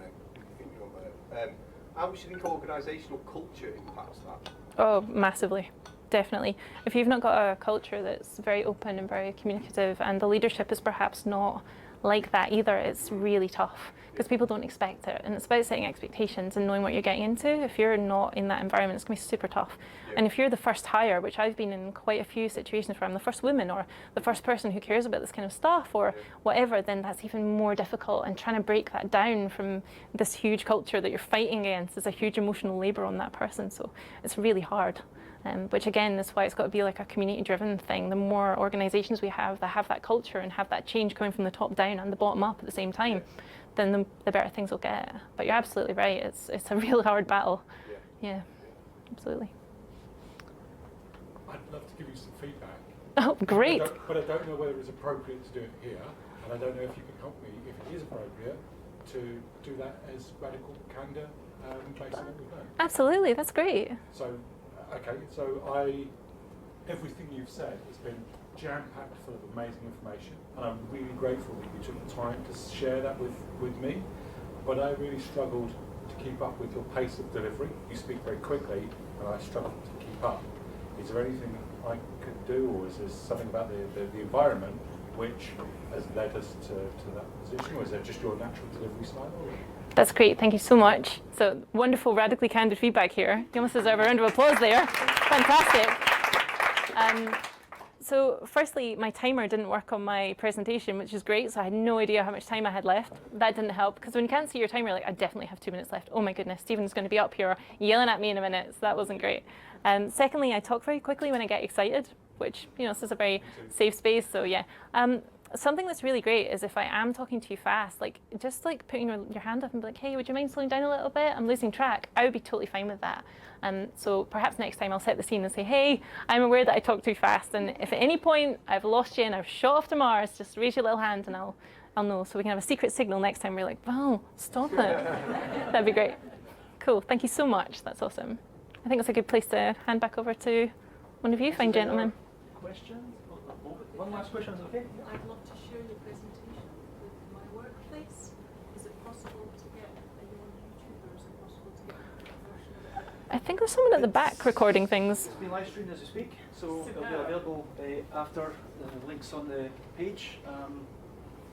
there. How much do you think organisational culture impacts that? Oh, massively. definitely. If you've not got a culture that's very open and very communicative, and the leadership is perhaps not like that either, it's really tough because people don't expect it. And it's about setting expectations and knowing what you're getting into. If you're not in that environment, it's going to be super tough. And if you're the first hire, which I've been in quite a few situations where I'm the first woman or the first person who cares about this kind of stuff or whatever, then that's even more difficult. And trying to break that down from this huge culture that you're fighting against is a huge emotional labor on that person. So it's really hard. Which again is why it's got to be like a community-driven thing. The more organisations we have that have that culture and have that change coming from the top down and the bottom up at the same time, then the better things will get. But you're absolutely right. It's a real hard battle. Yeah, absolutely. I'd love to give you some feedback. Oh, great. But I don't know whether it's appropriate to do it here, and I don't know if you can help me, if it is appropriate, to do that as radical candour based on what we've learned. Absolutely, that's great. So, okay, everything you've said has been jam-packed full of amazing information, and I'm really grateful that you took the time to share that with me, but I really struggled to keep up with your pace of delivery. You speak very quickly, and I struggled to keep up. Is there anything I could do, or is there something about the environment which has led us to that position, or is that just your natural delivery style? That's great, thank you so much. So wonderful, radically candid feedback here. You almost deserve a round of applause there. Fantastic. So firstly, my timer didn't work on my presentation, which is great, so I had no idea how much time I had left. That didn't help, because when you can't see your timer, like, I definitely have 2 minutes left. Oh my goodness, Stephen's going to be up here yelling at me in a minute, so that wasn't great. Secondly, I talk very quickly when I get excited, which, you know, this is a very safe space, so yeah. Something that's really great is if I am talking too fast, like just like putting your hand up and be like, hey, would you mind slowing down a little bit? I'm losing track. I would be totally fine with that. So perhaps next time I'll set the scene and say, hey, I'm aware that I talk too fast, and if at any point I've lost you and I've shot off to Mars, just raise your little hand and I'll know. So we can have a secret signal next time. We're like, wow, stop it. That'd be great. Cool. Thank you so much. That's awesome. I think it's a good place to hand back over to one of you fine gentlemen. Questions? One last question, is it okay? I'd love to share your presentation with my workplace. Is it possible to get a young YouTuber? Is it possible to get a version of it? I think there's someone at the back recording things. It's been live streamed as we speak, so it'll be available after the links on the page.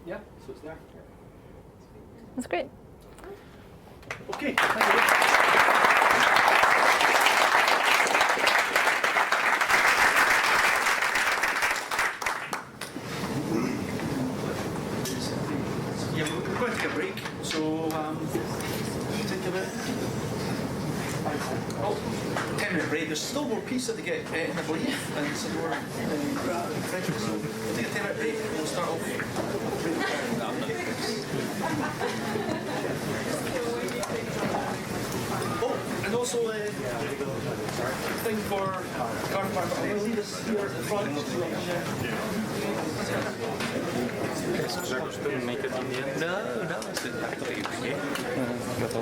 Yeah, so it's there. That's great. Okay, thank you. Yeah, we're going to take a break, so take a bit. 10-minute break. There's still more pizza to get in, I believe, and some more refreshments. So we'll take a 10-minute break and we'll start off. Oh, and also thing for car park. I'm going to leave this here at the front. Didn't make it in the end. No, it's I thought you were here. Met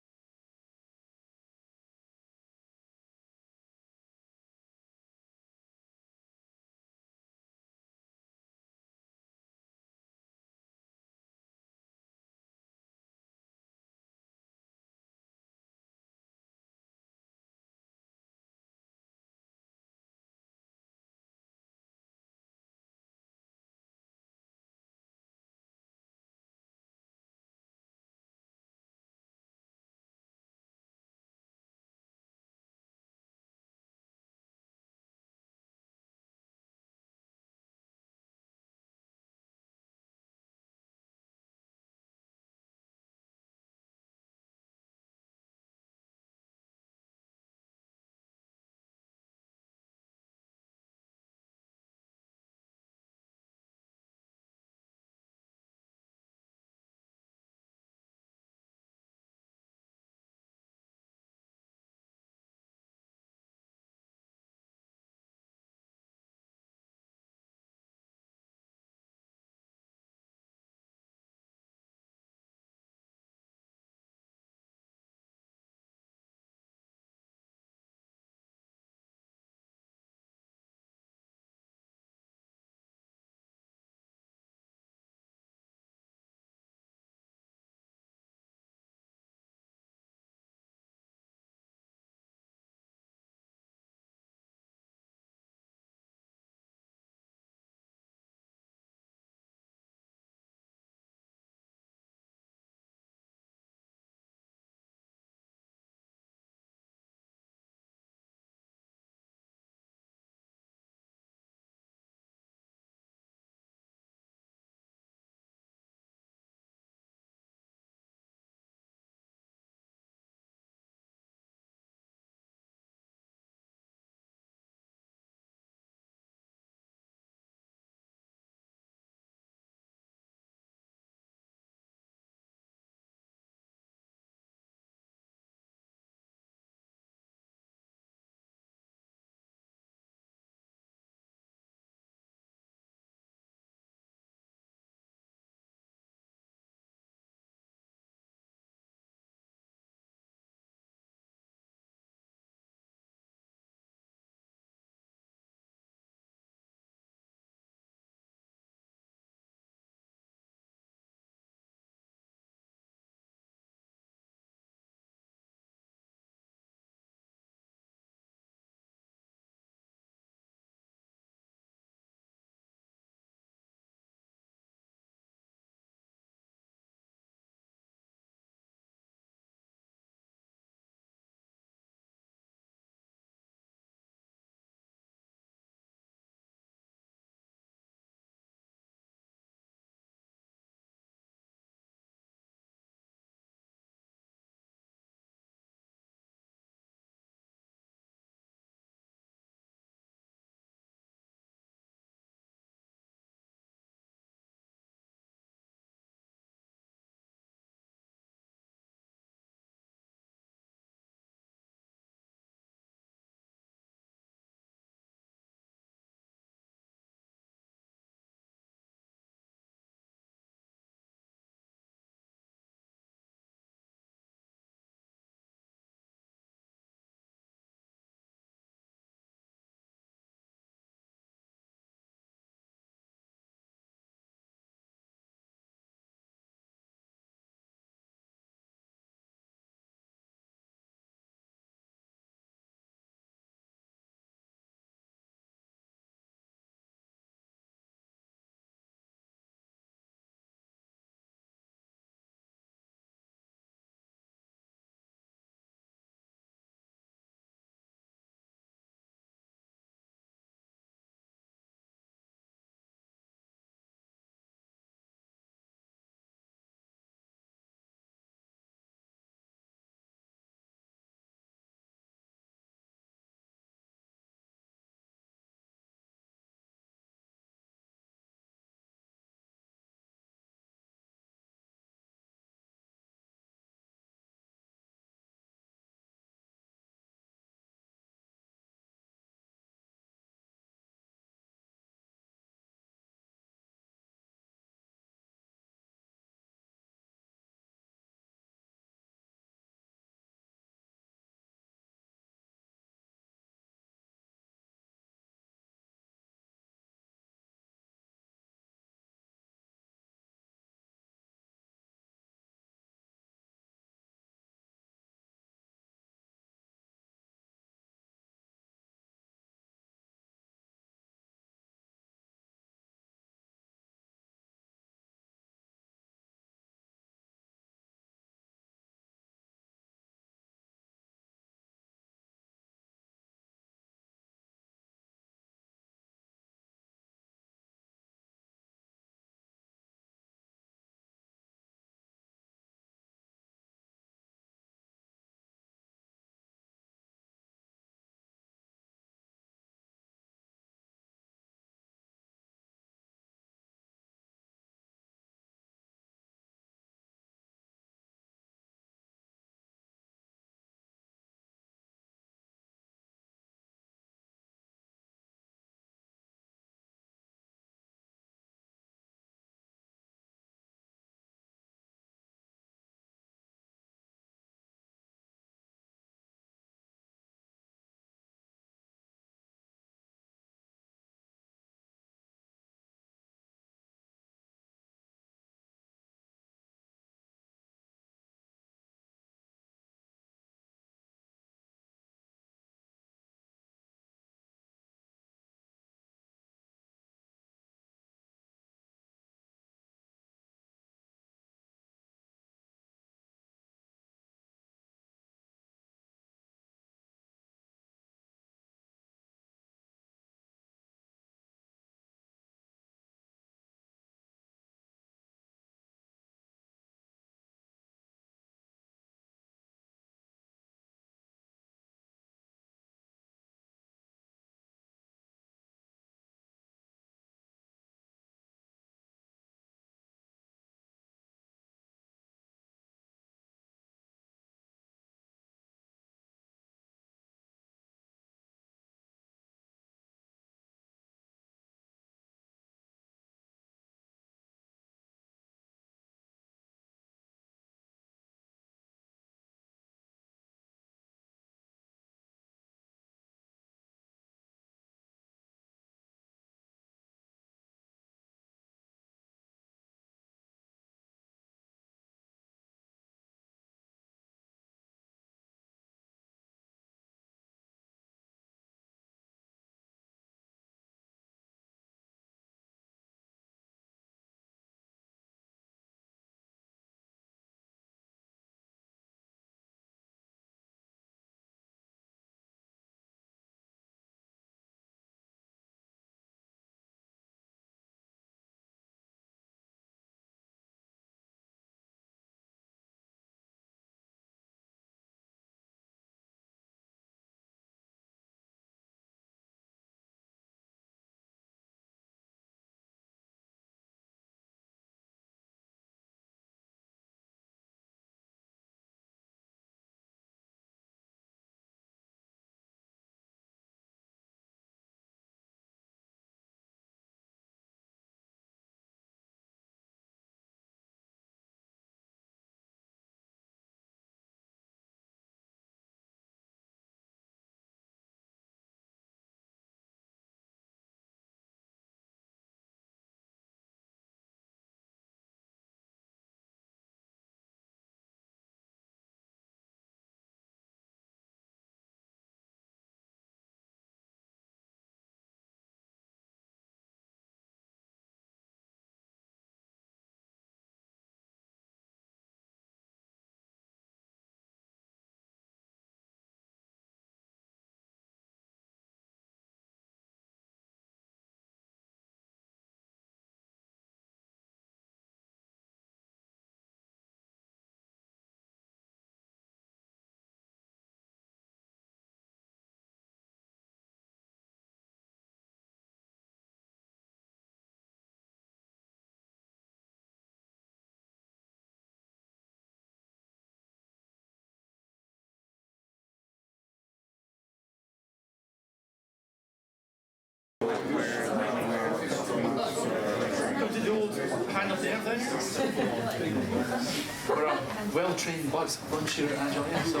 well-trained bunch here at Agile. Yeah, so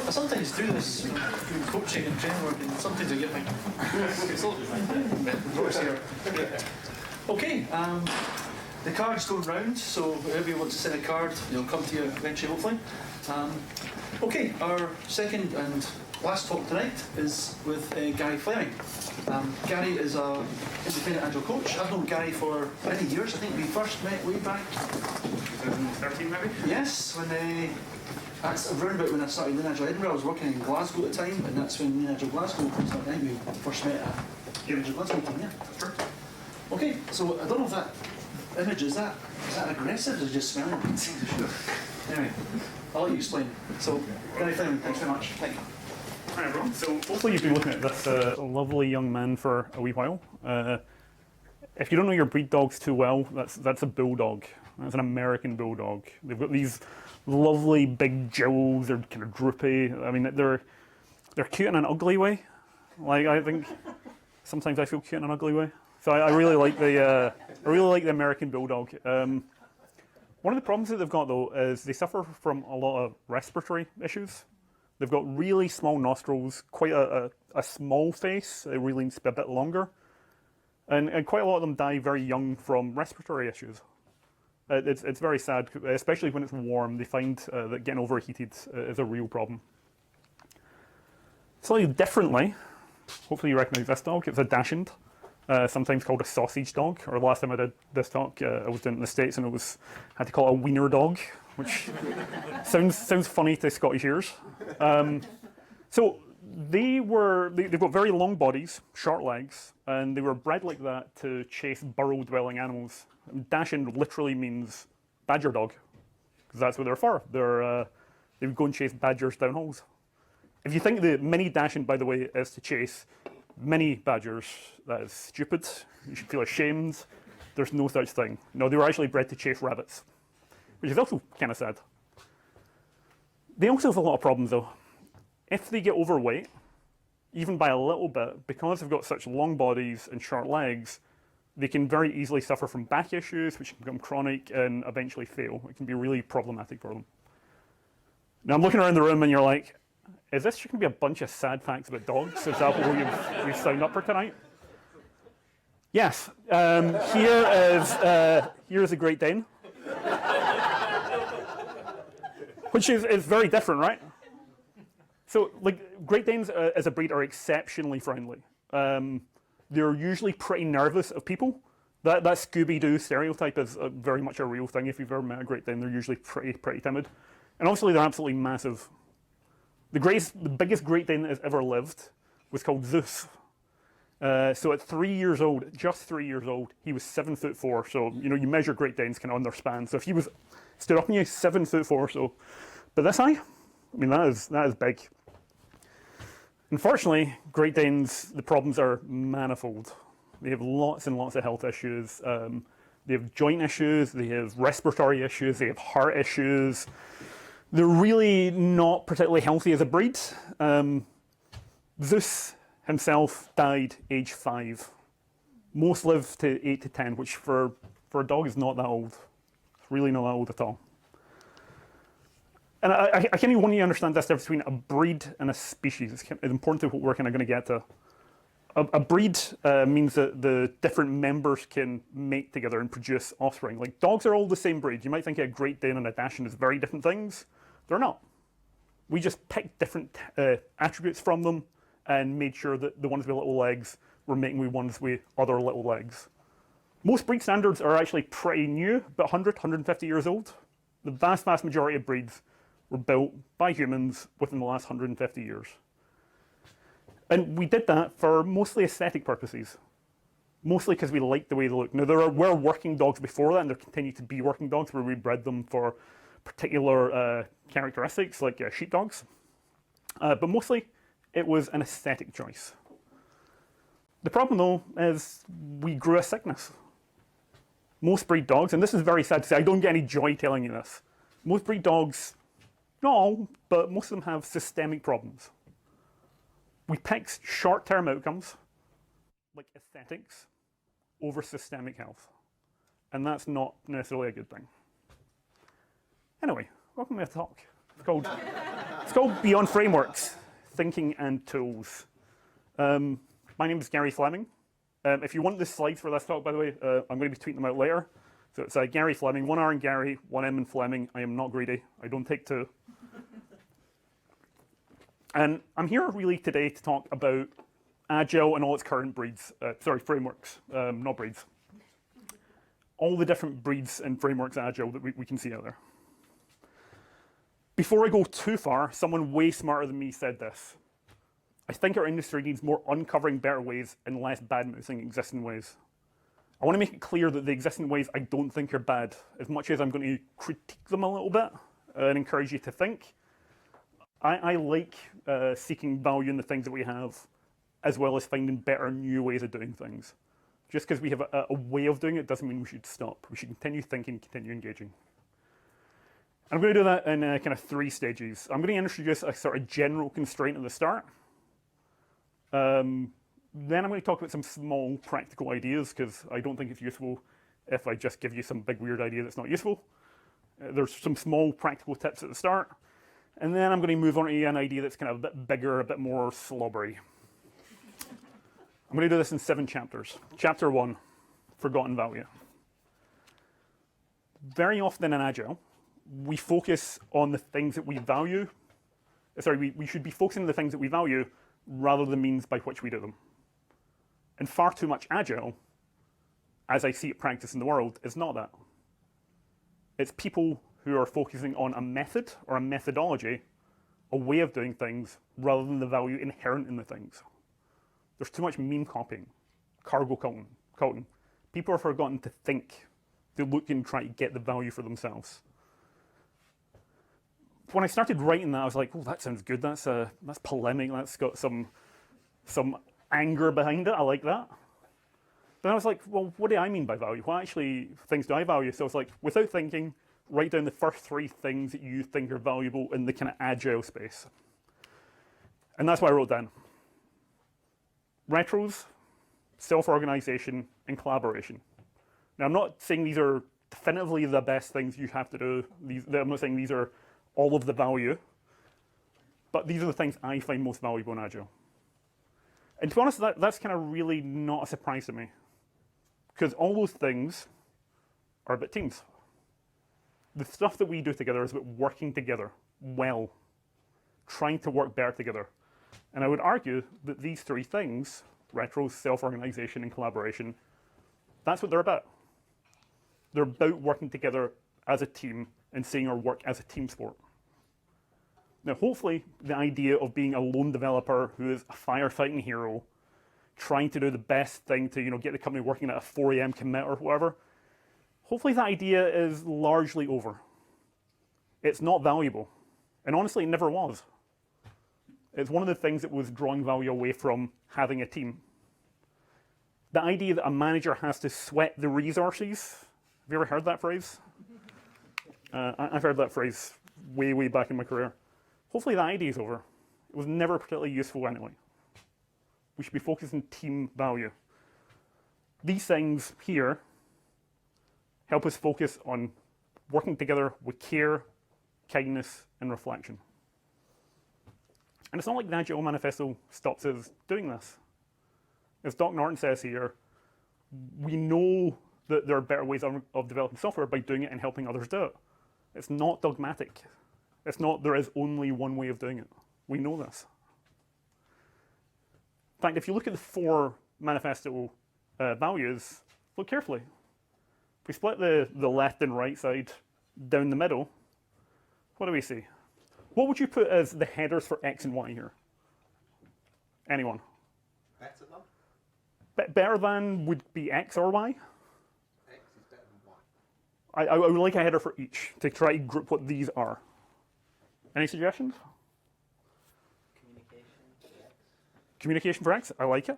I sometimes do this coaching and training work, and sometimes I get my voice here. Yeah. Okay, the card's going round, so whoever wants to send a card, it'll come to you eventually, hopefully. Okay, our second and last talk tonight is with Gary Fleming. Gary is an independent agile coach. I've known Gary for many years. I think we first met way back 2013 maybe? Yes, when that's around about when I started Lean Agile Edinburgh. I was working in Glasgow at the time, and that's when Lean Agile Glasgow started. I think we first met at Lean Agile Glasgow team, yeah. Sure. Okay, so I don't know if that image is that aggressive or is it just smelling? Anyway, I'll let you explain. So, Gary Fleming, thanks very much. Thank you. Hi everyone. So hopefully you've been looking at this lovely young man for a wee while. If you don't know your breed dogs too well, that's a bulldog. That's an American bulldog. They've got these lovely big jowls. They're kind of droopy. I mean, they're cute in an ugly way. Like I think sometimes I feel cute in an ugly way. So I really like the American bulldog. One of the problems that they've got though is they suffer from a lot of respiratory issues. They've got really small nostrils, quite a small face. It really needs to be a bit longer, and quite a lot of them die very young from respiratory issues. It's very sad, especially when it's warm. They find that getting overheated is a real problem. Slightly differently, hopefully you recognise this dog. It's a Dachshund, sometimes called a sausage dog. Or last time I did this talk, I was doing it in the States and had to call it a wiener dog, which sounds funny to Scottish ears. So they've got very long bodies, short legs, and they were bred like that to chase burrow-dwelling animals. Dachshund literally means badger dog, because that's what they're for. They would go and chase badgers down holes. If you think the mini Dachshund, by the way, is to chase mini badgers, that is stupid. You should feel ashamed. There's no such thing. No, they were actually bred to chase rabbits, which is also kind of sad. They also have a lot of problems though. If they get overweight, even by a little bit, because they've got such long bodies and short legs, they can very easily suffer from back issues, which can become chronic and eventually fail. It can be really problematic for them. Now I'm looking around the room and you're like, is this going to be a bunch of sad facts about dogs? Is that what you've signed up for tonight? Yes. Here is a Great Dane. Which is very different, right? So, like, Great Danes as a breed are exceptionally friendly. They're usually pretty nervous of people. That Scooby-Doo stereotype is very much a real thing. If you've ever met a Great Dane, they're usually pretty timid. And obviously, they're absolutely massive. The biggest Great Dane that has ever lived was called Zeus. So at 3 years old, just 3 years old, he was 7'4". So, you measure Great Danes kind of on their span. So if he stood up on you, 7'4". So, but this high, I mean, that is big. Unfortunately, Great Danes, the problems are manifold. They have lots and lots of health issues. They have joint issues, they have respiratory issues, they have heart issues. They're really not particularly healthy as a breed. Zeus himself died age 5. Most live to 8 to 10, which for a dog is not that old. It's really not that old at all. And I kind of want you to understand this difference between a breed and a species. It's important to what we're kind of going to get to. A breed means that the different members can mate together and produce offspring. Like dogs are all the same breed. You might think a Great Dane and a Dachshund is very different things. They're not. We just picked different attributes from them and made sure that the ones with little legs were mating with ones with other little legs. Most breed standards are actually pretty new, about 100, 150 years old. The vast majority of breeds were built by humans within the last 150 years. And we did that for mostly aesthetic purposes. Mostly because we liked the way they look. Now, there were working dogs before that, and there continue to be working dogs where we bred them for particular characteristics, like sheepdogs. But mostly, it was an aesthetic choice. The problem, though, is we grew a sickness. Most breed dogs, and this is very sad to say, I don't get any joy telling you this. Most breed dogs, not all, but most of them have systemic problems. We picked short-term outcomes, like aesthetics, over systemic health. And that's not necessarily a good thing. Anyway, welcome to my talk. It's called Beyond Frameworks, Thinking and Tools. My name is Gary Fleming. If you want the slides for this talk, by the way, I'm going to be tweeting them out later. So it's Gary Fleming, 1 R in Gary, 1 M in Fleming. I am not greedy. I don't take 2. And I'm here really today to talk about Agile and all its current breeds. Frameworks, not breeds. All the different breeds and frameworks of Agile that we can see out there. Before I go too far, someone way smarter than me said this. I think our industry needs more uncovering better ways and less bad-mouthing existing ways. I want to make it clear that the existing ways I don't think are bad, as much as I'm going to critique them a little bit and encourage you to think. I like seeking value in the things that we have, as well as finding better new ways of doing things. Just because we have a way of doing it doesn't mean we should stop. We should continue thinking, continue engaging. I'm going to do that in kind of 3 stages. I'm going to introduce a sort of general constraint at the start. Then I'm going to talk about some small practical ideas, because I don't think it's useful if I just give you some big weird idea that's not useful. There's some small practical tips at the start. And then I'm going to move on to an idea that's kind of a bit bigger, a bit more slobbery. I'm going to do this in 7 chapters. Chapter 1, Forgotten Value. Very often in Agile, we focus on the things that we value. We should be focusing on the things that we value rather than the means by which we do them. And far too much Agile, as I see it practiced in the world, is not that. It's people who are focusing on a method or a methodology, a way of doing things, rather than the value inherent in the things. There's too much meme copying, cargo culting. People have forgotten to think, to look and try to get the value for themselves. When I started writing that, I was like, oh, that sounds good. That's polemic. That's got some anger behind it. I like that. Then I was like, well, what do I mean by value? What actually things do I value? So I was like, without thinking, write down the first 3 things that you think are valuable in the kind of Agile space. And that's what I wrote down. Retros, self-organization, and collaboration. Now, I'm not saying these are definitively the best things you have to do. I'm not saying these are all of the value, but these are the things I find most valuable in Agile. And to be honest, that's kind of really not a surprise to me, because all those things are about teams. The stuff that we do together is about working together well, trying to work better together. And I would argue that these 3 things, retros, self-organization, and collaboration, that's what they're about. They're about working together as a team and seeing our work as a team sport. Now, hopefully, the idea of being a lone developer who is a firefighting hero, trying to do the best thing to get the company working at a 4 a.m. commit or whatever, hopefully that idea is largely over. It's not valuable. And honestly, it never was. It's one of the things that was drawing value away from having a team. The idea that a manager has to sweat the resources. Have you ever heard that phrase? I've heard that phrase way, way back in my career. Hopefully that idea is over. It was never particularly useful anyway. We should be focused on team value. These things here help us focus on working together with care, kindness, and reflection. And it's not like the Agile Manifesto stops us doing this. As Doc Norton says here, we know that there are better ways of developing software by doing it and helping others do it. It's not dogmatic. It's not there is only one way of doing it. We know this. In fact, if you look at the 4 manifesto values, look carefully. If we split the left and right side down the middle, what do we see? What would you put as the headers for X and Y here? Anyone? Better than? Better than would be X or Y? X is better than Y. I would like a header for each to try to group what these are. Any suggestions? Communication for X. Communication for X, I like it.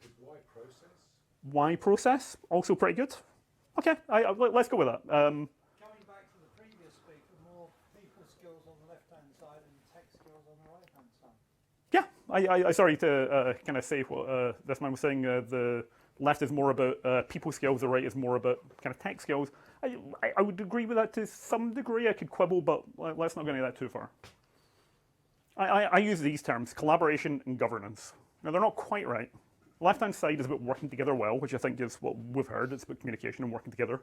Is Y process? Y process, also pretty good. Okay, let's go with that. Coming back to the previous speaker, more people skills on the left-hand side and tech skills on the right-hand side. Yeah, I sorry to kind of say what this man was saying. The left is more about people skills, the right is more about kind of tech skills. I would agree with that to some degree. I could quibble, but let's not go into that too far. I use these terms, collaboration and governance. Now, they're not quite right. Left-hand side is about working together well, which I think is what we've heard. It's about communication and working together.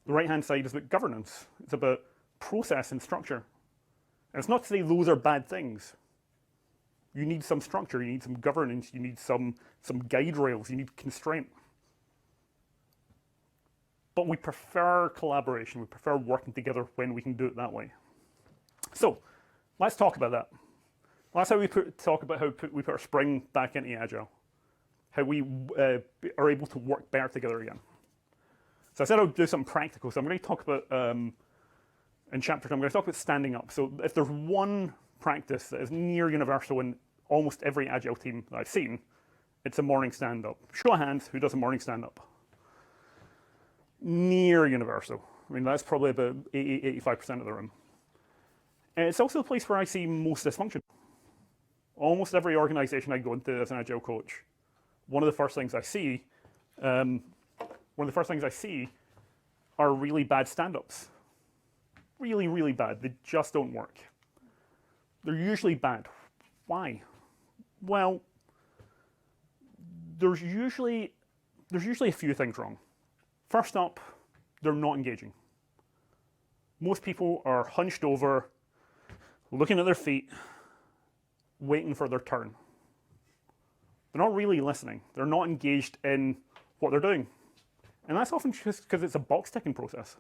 The right-hand side is about governance. It's about process and structure. And it's not to say those are bad things. You need some structure, you need some governance, you need some guide rails, you need constraint. But we prefer collaboration, we prefer working together when we can do it that way. So, let's talk about that. That's how we talk about how we put our spring back into Agile. How we are able to work better together again. So I said I would do something practical, so I'm going to talk about, in chapter 2, I'm going to talk about standing up. So if there's one practice that is near universal in almost every Agile team that I've seen, it's a morning stand-up. Show of hands, who does a morning stand-up? Near universal. I mean, that's probably about 80-85% of the room. And it's also the place where I see most dysfunction. Almost every organization I go into as an Agile coach, one of the first things I see are really bad stand-ups. Really, really bad. They just don't work. They're usually bad. Why? Well, there's usually a few things wrong. First up, they're not engaging. Most people are hunched over, looking at their feet, waiting for their turn. They're not really listening. They're not engaged in what they're doing. And that's often just because it's a box-ticking process.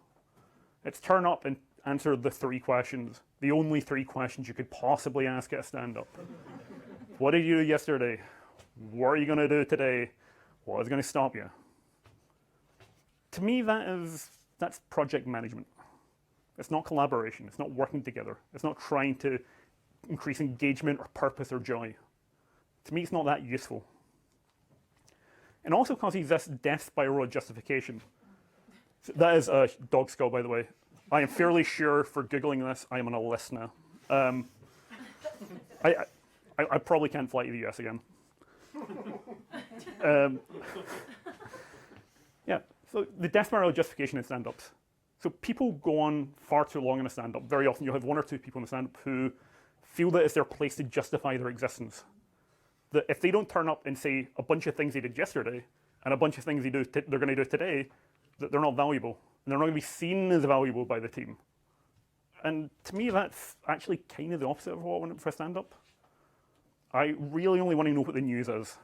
It's turn up and answer the 3 questions, the only 3 questions you could possibly ask at a stand-up. What did you do yesterday? What are you going to do today? What is going to stop you? To me, that's project management. It's not collaboration. It's not working together. It's not trying to increase engagement or purpose or joy. To me, it's not that useful. And also causes this death spiral of justification. So that is a dog skull, by the way. I am fairly sure, for Googling this, I am on a list now. I probably can't fly to the US again. Yeah, so the death spiral of justification in stand-ups. So people go on far too long in a stand-up. Very often you'll have 1 or 2 people in a stand-up who feel that it's their place to justify their existence. That if they don't turn up and say a bunch of things they did yesterday and a bunch of things they're going to do today, that they're not valuable. And they're not going to be seen as valuable by the team. And to me, that's actually kind of the opposite of what I want for a stand-up. I really only want to know what the news is.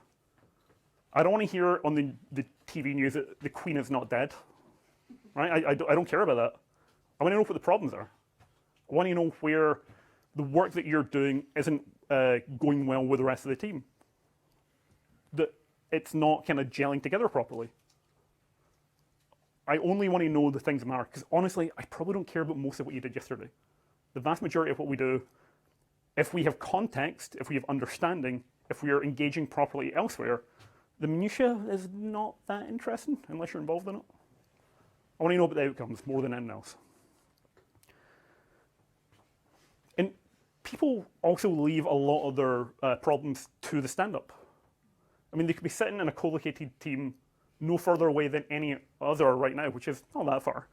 I don't want to hear on the TV news that the Queen is not dead. Right? I don't care about that. I want to know what the problems are. I want to know where the work that you're doing isn't going well with the rest of the team. That it's not kind of gelling together properly. I only want to know the things that matter, because honestly, I probably don't care about most of what you did yesterday. The vast majority of what we do, if we have context, if we have understanding, if we are engaging properly elsewhere, the minutiae is not that interesting unless you're involved in it. I want to know about the outcomes more than anything else. And people also leave a lot of their problems to the stand-up. I mean, they could be sitting in a co-located team no further away than any other right now, which is not that far.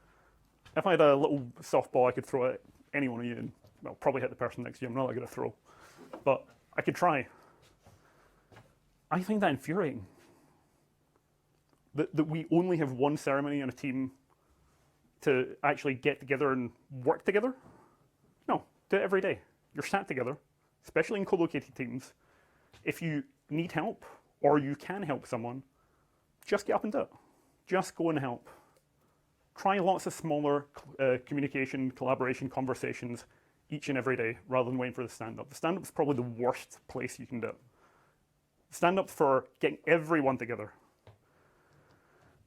If I had a little softball I could throw at any one of you, and well, probably hit the person next to you. I'm not that good at throw, but I could try. I find that infuriating. That we only have one ceremony in a team to actually get together and work together. No, do it every day. You're sat together, especially in co-located teams. If you need help or you can help someone, just get up and do it. Just go and help. Try lots of smaller communication, collaboration, conversations each and every day rather than waiting for the stand-up. The stand-up is probably the worst place you can do it. Stand-up for getting everyone together.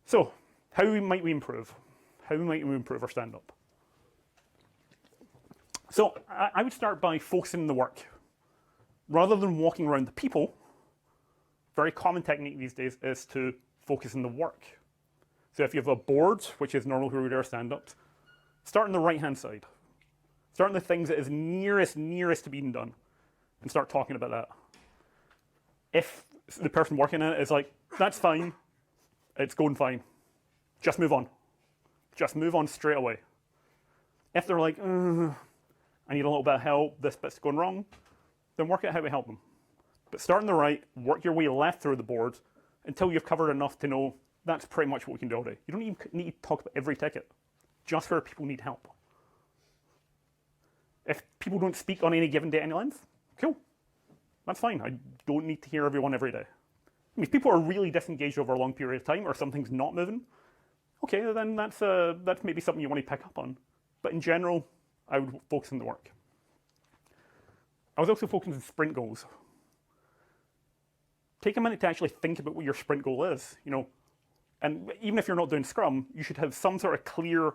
So, how might we improve? How might we improve our stand-up? So, I would start by focusing on the work. Rather than walking around the people, very common technique these days is to focus on the work. So if you have a board, which is normally where we do our stand-ups, start on the right-hand side. Start on the things that is nearest to being done, and start talking about that. If the person working on it is like, that's fine, it's going fine, just move on. just move on straight away. If they're like, I need a little bit of help, this bit's going wrong, then work out how to help them. But start on the right, work your way left through the board until you've covered enough to know that's pretty much what we can do all day. You don't even need to talk about every ticket, just where people need help. If people don't speak on any given day at any length, cool. That's fine. I don't need to hear everyone every day. I mean, if people are really disengaged over a long period of time or something's not moving, okay, then that's maybe something you want to pick up on. But in general, I would focus on the work. I was also focusing on sprint goals. Take a minute to actually think about what your sprint goal is, you know. And even if you're not doing Scrum, you should have some sort of clear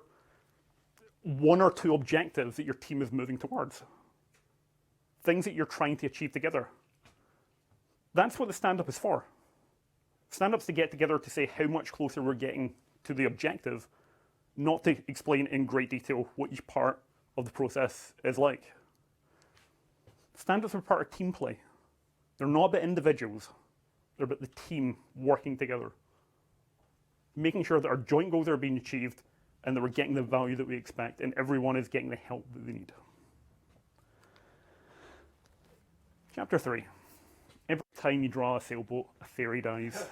1 or 2 objectives that your team is moving towards. Things that you're trying to achieve together. That's what the stand-up is for. Stand-up's to get together to say how much closer we're getting to the objective, not to explain in great detail what each part of the process is like. Stand-ups are part of team play. They're not about individuals. They're about the team working together. Making sure that our joint goals are being achieved and that we're getting the value that we expect and everyone is getting the help that they need. Chapter 3. Every time you draw a sailboat, a fairy dies.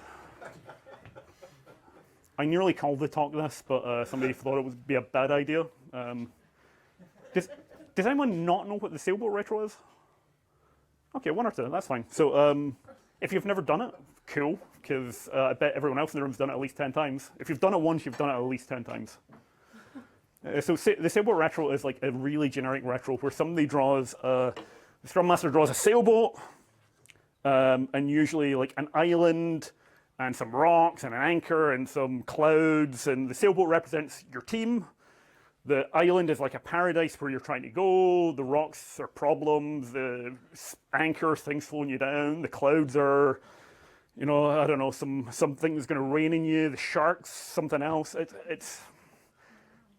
I nearly called the talk this, but somebody thought it would be a bad idea. Does anyone not know what the sailboat retro is? Okay, 1 or 2, that's fine. So if you've never done it, cool, because I bet everyone else in the room's done it at least 10 times. If you've done it once, you've done it at least 10 times. So the sailboat retro is like a really generic retro where somebody draws, the Scrum Master draws a sailboat, and usually like an island, and some rocks, and an anchor, and some clouds, and the sailboat represents your team. The island is like a paradise where you're trying to go. The rocks are problems. The anchor, things slowing you down. The clouds are, you know, I don't know, something that's going to rain on you. The sharks, something else. It's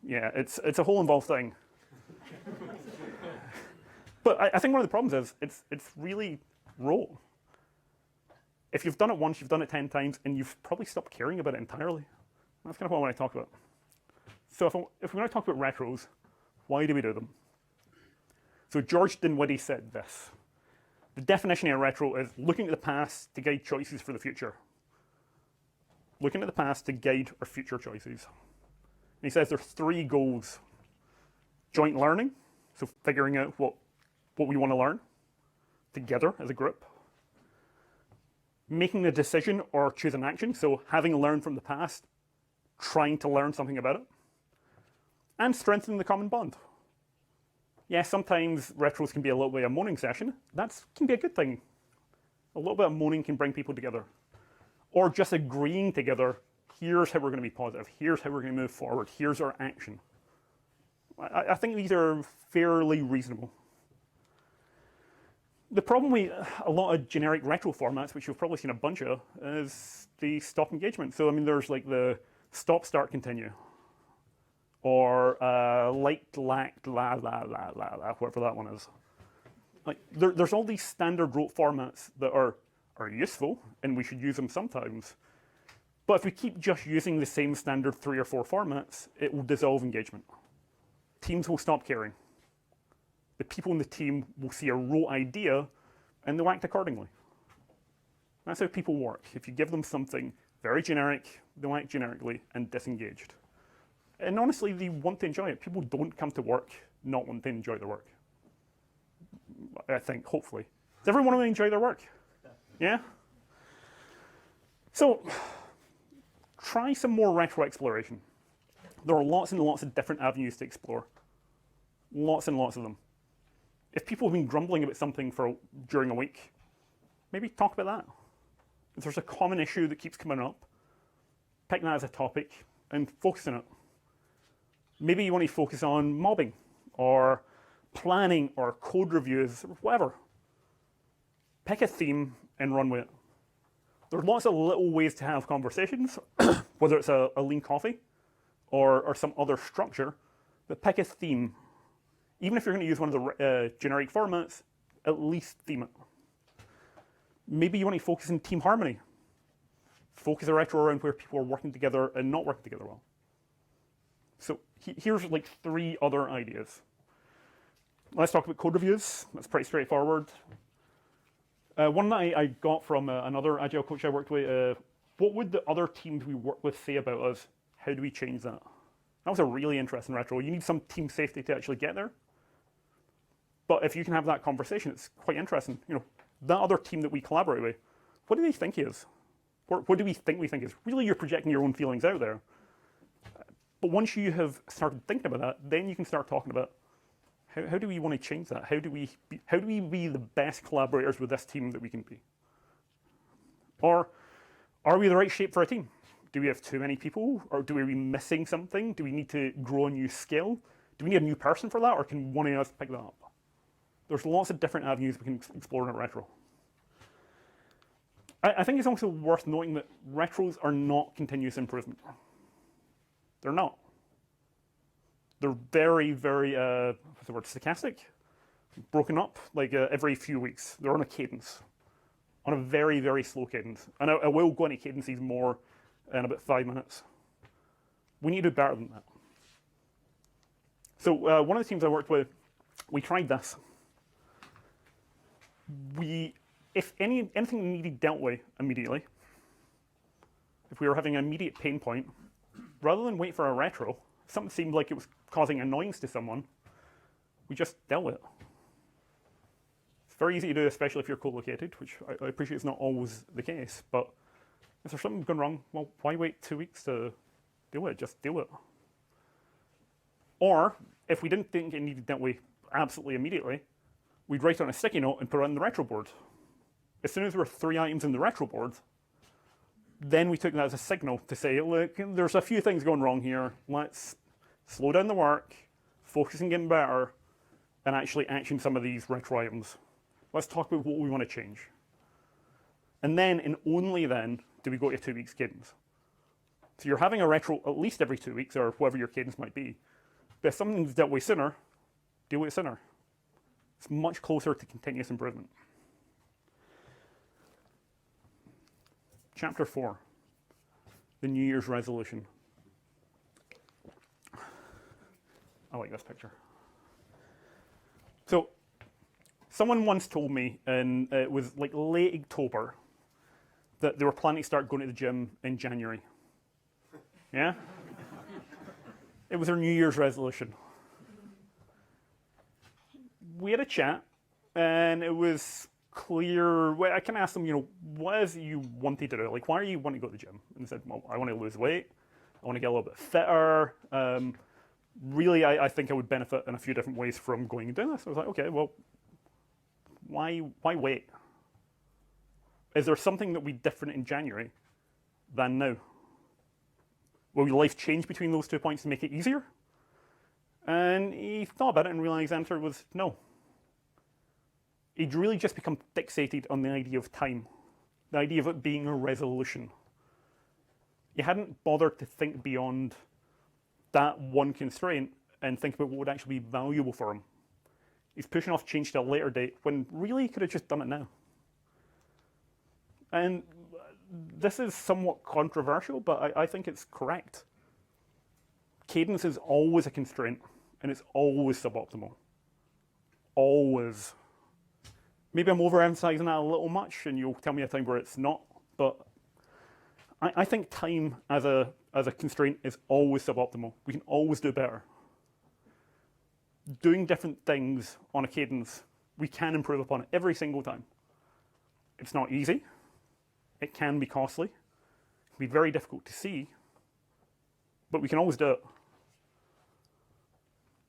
a whole involved thing. But I think one of the problems is it's really rote. If you've done it once, you've done it 10 times, and you've probably stopped caring about it entirely. That's kind of what I want to talk about. So if we're going to talk about retros, why do we do them? So George Dinwiddie said this. The definition of a retro is looking at the past to guide choices for the future. Looking at the past to guide our future choices. And he says there's 3 goals. Joint learning, so figuring out what we want to learn together as a group. Making a decision or choose an action, so having learned from the past, trying to learn something about it. And strengthening the common bond. Yes, sometimes retros can be a little bit of a moaning session. That can be a good thing. A little bit of moaning can bring people together. Or just agreeing together, here's how we're going to be positive, here's how we're going to move forward, here's our action. I think these are fairly reasonable. The problem with a lot of generic retro formats, which you've probably seen a bunch of, is the stop engagement. So, I mean, there's like the stop, start, continue. Or liked, lacked, la, whatever that one is. Like, there's all these standard rote formats that are useful, and we should use them sometimes. But if we keep just using the same standard 3 or 4 formats, it will dissolve engagement. Teams will stop caring. The people in the team will see a rote idea, and they'll act accordingly. That's how people work. If you give them something very generic, they'll act generically and disengaged. And honestly, they want to enjoy it. People don't come to work not wanting to enjoy their work. I think, hopefully. Does everyone want to enjoy their work? Yeah? So, try some more retro exploration. There are lots and lots of different avenues to explore. Lots and lots of them. If people have been grumbling about something during a week, maybe talk about that. If there's a common issue that keeps coming up, pick that as a topic and focus on it. Maybe you want to focus on mobbing or planning or code reviews or whatever. Pick a theme and run with it. There are lots of little ways to have conversations, whether it's a lean coffee or some other structure, but pick a theme. Even if you're going to use one of the generic formats, at least theme it. Maybe you want to focus on team harmony. Focus a retro around where people are working together and not working together well. So here's like 3 other ideas. Let's talk about code reviews. That's pretty straightforward. One that I got from another Agile coach I worked with, what would the other teams we work with say about us? How do we change that? That was a really interesting retro. You need some team safety to actually get there. But if you can have that conversation, it's quite interesting. You know, that other team that we collaborate with, what do they think is? What do we think is? Really, you're projecting your own feelings out there. But once you have started thinking about that, then you can start talking about how do we want to change that? How do we be the best collaborators with this team that we can be? Or are we the right shape for a team? Do we have too many people? Or do we be missing something? Do we need to grow a new skill? Do we need a new person for that? Or can one of us pick that up? There's lots of different avenues we can explore in a retro. I think it's also worth noting that retros are not continuous improvement. They're not. They're very, very, what's the word, stochastic? Broken up, like every few weeks. They're on a cadence, on a very, very slow cadence. And I will go into cadences more in about 5 minutes. We need to do better than that. So one of the teams I worked with, we tried this. If anything needed dealt with immediately, if we were having an immediate pain point, rather than wait for a retro, if something seemed like it was causing annoyance to someone, we just dealt with it. It's very easy to do, especially if you're co-located, which I appreciate is not always the case, but if there's something going wrong, well, why wait 2 weeks to deal with it? Just deal with it. Or, if we didn't think it needed dealt with absolutely immediately, we'd write it on a sticky note and put it on the retro board. As soon as there were 3 items in the retro board, then we took that as a signal to say, look, there's a few things going wrong here. Let's slow down the work, focus on getting better, and actually action some of these retro items. Let's talk about what we want to change. And then, and only then, do we go to a 2 weeks cadence. So you're having a retro at least every 2 weeks, or whatever your cadence might be. But if something's dealt with sooner, deal with it sooner. It's much closer to continuous improvement. Chapter 4, the New Year's resolution. I like this picture. So, someone once told me, and it was like late October, that they were planning to start going to the gym in January. Yeah? It was their New Year's resolution. We had a chat, and it was clear. Well, I kind of asked them, what is it you wanted to do? Like, why are you wanting to go to the gym? And they said, well, I want to lose weight. I want to get a little bit fitter. Really, I think I would benefit in a few different ways from going and doing this. I was like, okay, well, why wait? Is there something that would be different in January than now? Will your life change between those 2 points to make it easier? And he thought about it and realized the answer was no. He'd really just become fixated on the idea of time, the idea of it being a resolution. He hadn't bothered to think beyond that one constraint and think about what would actually be valuable for him. He's pushing off change to a later date when really he could have just done it now. And this is somewhat controversial, but I think it's correct. Cadence is always a constraint, and it's always suboptimal. Always. Maybe I'm overemphasizing that a little much, and you'll tell me a time where it's not, but I think time as a constraint is always suboptimal. We can always do better. Doing different things on a cadence, we can improve upon it every single time. It's not easy. It can be costly. It can be very difficult to see, but we can always do it.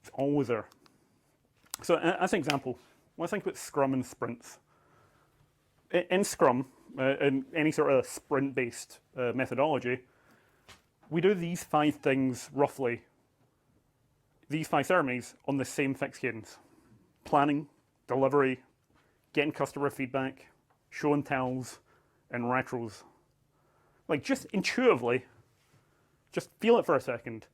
It's always there. So as an example, let's think about Scrum and sprints. In Scrum, in any sort of sprint-based methodology, we do these 5 things roughly, these 5 ceremonies on the same fixed cadence. Planning, delivery, getting customer feedback, show and tells, and retros. Like, just intuitively, just feel it for a second.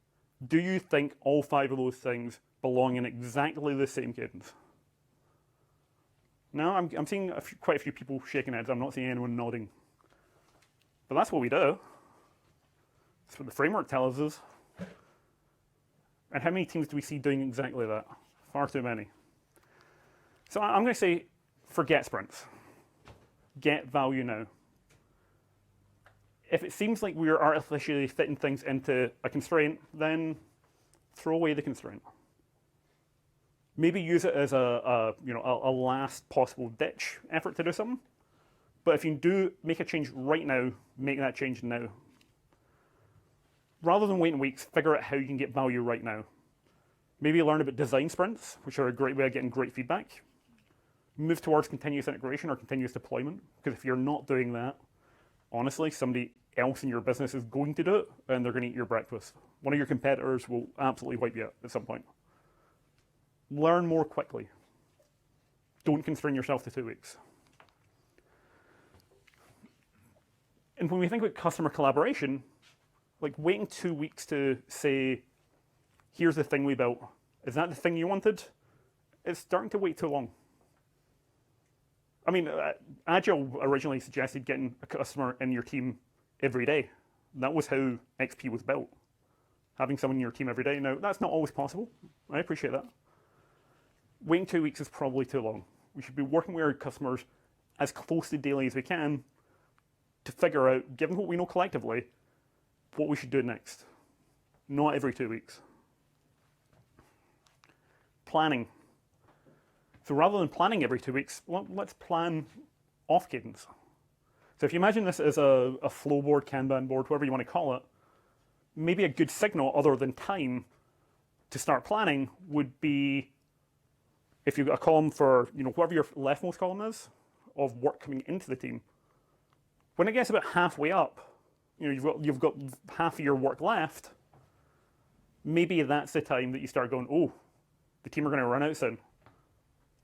Do you think all 5 of those things belong in exactly the same cadence? No, I'm seeing quite a few people shaking heads. I'm not seeing anyone nodding. But that's what we do. That's what the framework tells us. And how many teams do we see doing exactly that? Far too many. So I'm going to say, forget sprints. Get value now. If it seems like we're artificially fitting things into a constraint, then throw away the constraint. Maybe use it as a last possible ditch effort to do something. But if you do make a change right now, make that change now. Rather than waiting weeks, figure out how you can get value right now. Maybe learn about design sprints, which are a great way of getting great feedback. Move towards continuous integration or continuous deployment, because if you're not doing that, honestly, somebody else in your business is going to do it, and they're going to eat your breakfast. One of your competitors will absolutely wipe you out at some point. Learn more quickly. Don't constrain yourself to 2 weeks. And when we think about customer collaboration, like waiting 2 weeks to say, here's the thing we built. Is that the thing you wanted? It's starting to wait too long. I mean, Agile originally suggested getting a customer in your team every day. That was how XP was built. Having someone in your team every day. Now, that's not always possible. I appreciate that. Waiting 2 weeks is probably too long. We should be working with our customers as close to daily as we can to figure out, given what we know collectively, what we should do next. Not every 2 weeks. Planning. So rather than planning every 2 weeks, let's plan off cadence. So if you imagine this as a flow board, Kanban board, whatever you want to call it, maybe a good signal other than time to start planning would be if you've got a column for whatever your leftmost column is of work coming into the team. When it gets about halfway up, you've got half of your work left. Maybe that's the time that you start going, oh, the team are going to run out soon.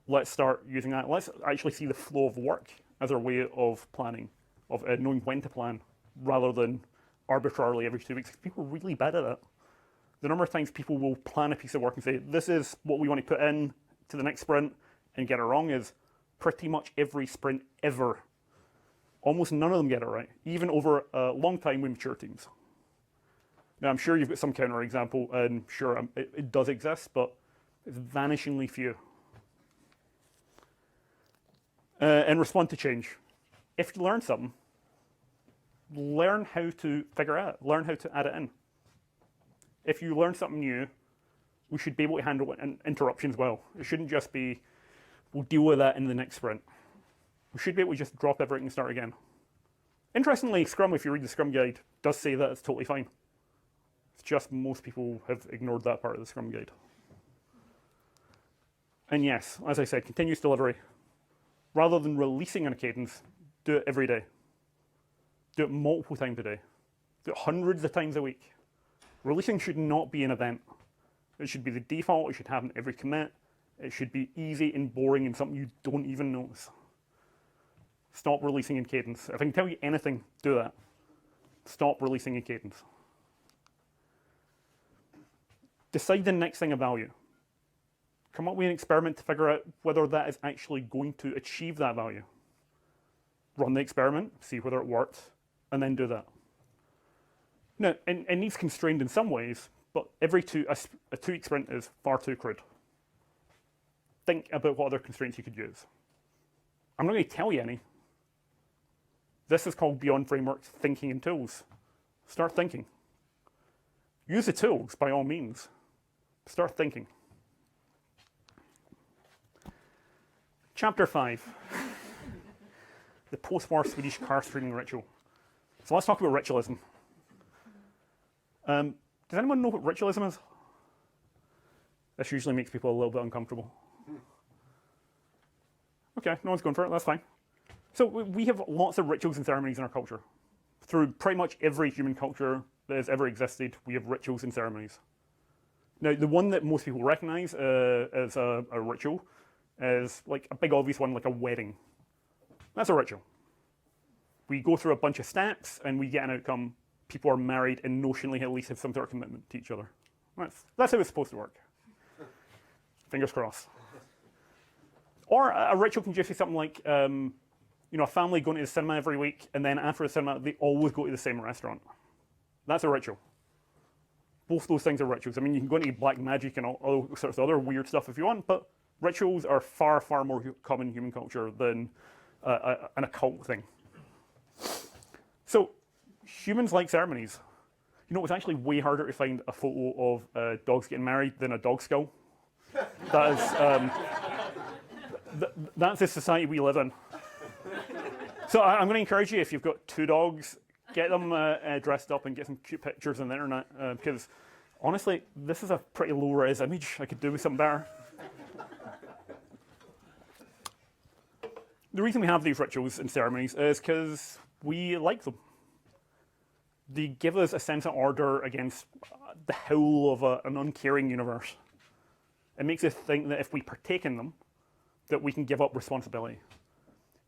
Let's start using that. Let's actually see the flow of work as our way of planning, of knowing when to plan, rather than arbitrarily every 2 weeks. People are really bad at that. The number of times people will plan a piece of work and say, this is what we want to put in to the next sprint, and get it wrong is pretty much every sprint ever. Almost none of them get it right, even over a long time with mature teams. Now, I'm sure you've got some counterexample, and sure, it does exist, but it's vanishingly few. And respond to change. If you learn something, learn how to figure it out, learn how to add it in. If you learn something new, we should be able to handle interruptions well. It shouldn't just be, we'll deal with that in the next sprint. We should be able to just drop everything and start again. Interestingly, Scrum, if you read the Scrum guide, does say that it's totally fine. It's just most people have ignored that part of the Scrum guide. And yes, as I said, continuous delivery. Rather than releasing on a cadence, do it every day. Do it multiple times a day. Do it hundreds of times a week. Releasing should not be an event. It should be the default. It should happen every commit. It should be easy and boring and something you don't even notice. Stop releasing in cadence. If I can tell you anything, do that. Stop releasing in cadence. Decide the next thing of value. Come up with an experiment to figure out whether that is actually going to achieve that value. Run the experiment, see whether it worked, and then do that. Now, it needs constrained in some ways, but a 2-week sprint is far too crude. Think about what other constraints you could use. I'm not going to tell you any. This is called Beyond Frameworks Thinking and Tools. Start thinking. Use the tools by all means. Start thinking. Chapter 5. The post-war Swedish car screening ritual. So let's talk about ritualism. Does anyone know what ritualism is? This usually makes people a little bit uncomfortable. Okay, no one's going for it, that's fine. So we have lots of rituals and ceremonies in our culture. Through pretty much every human culture that has ever existed, we have rituals and ceremonies. Now, the one that most people recognize as a ritual is like a big obvious one, like a wedding. That's a ritual. We go through a bunch of steps and we get an outcome. People are married and notionally at least have some sort of commitment to each other. That's how it's supposed to work. Fingers crossed. Or a ritual can just be something like, a family going to the cinema every week, and then after the cinema, they always go to the same restaurant. That's a ritual. both those things are rituals. I mean, you can go into black magic and all sorts of other weird stuff if you want, but rituals are far, far more common in human culture than an occult thing. So humans like ceremonies. You know, it's actually way harder to find a photo of dogs getting married than a dog skull. That is, that's the society we live in. So I'm going to encourage you, if you've got 2 dogs, get them dressed up and get some cute pictures on the internet, because honestly, this is a pretty low-res image. I could do with something better. The reason we have these rituals and ceremonies is because we like them. They give us a sense of order against the howl of an uncaring universe. It makes us think that if we partake in them, that we can give up responsibility.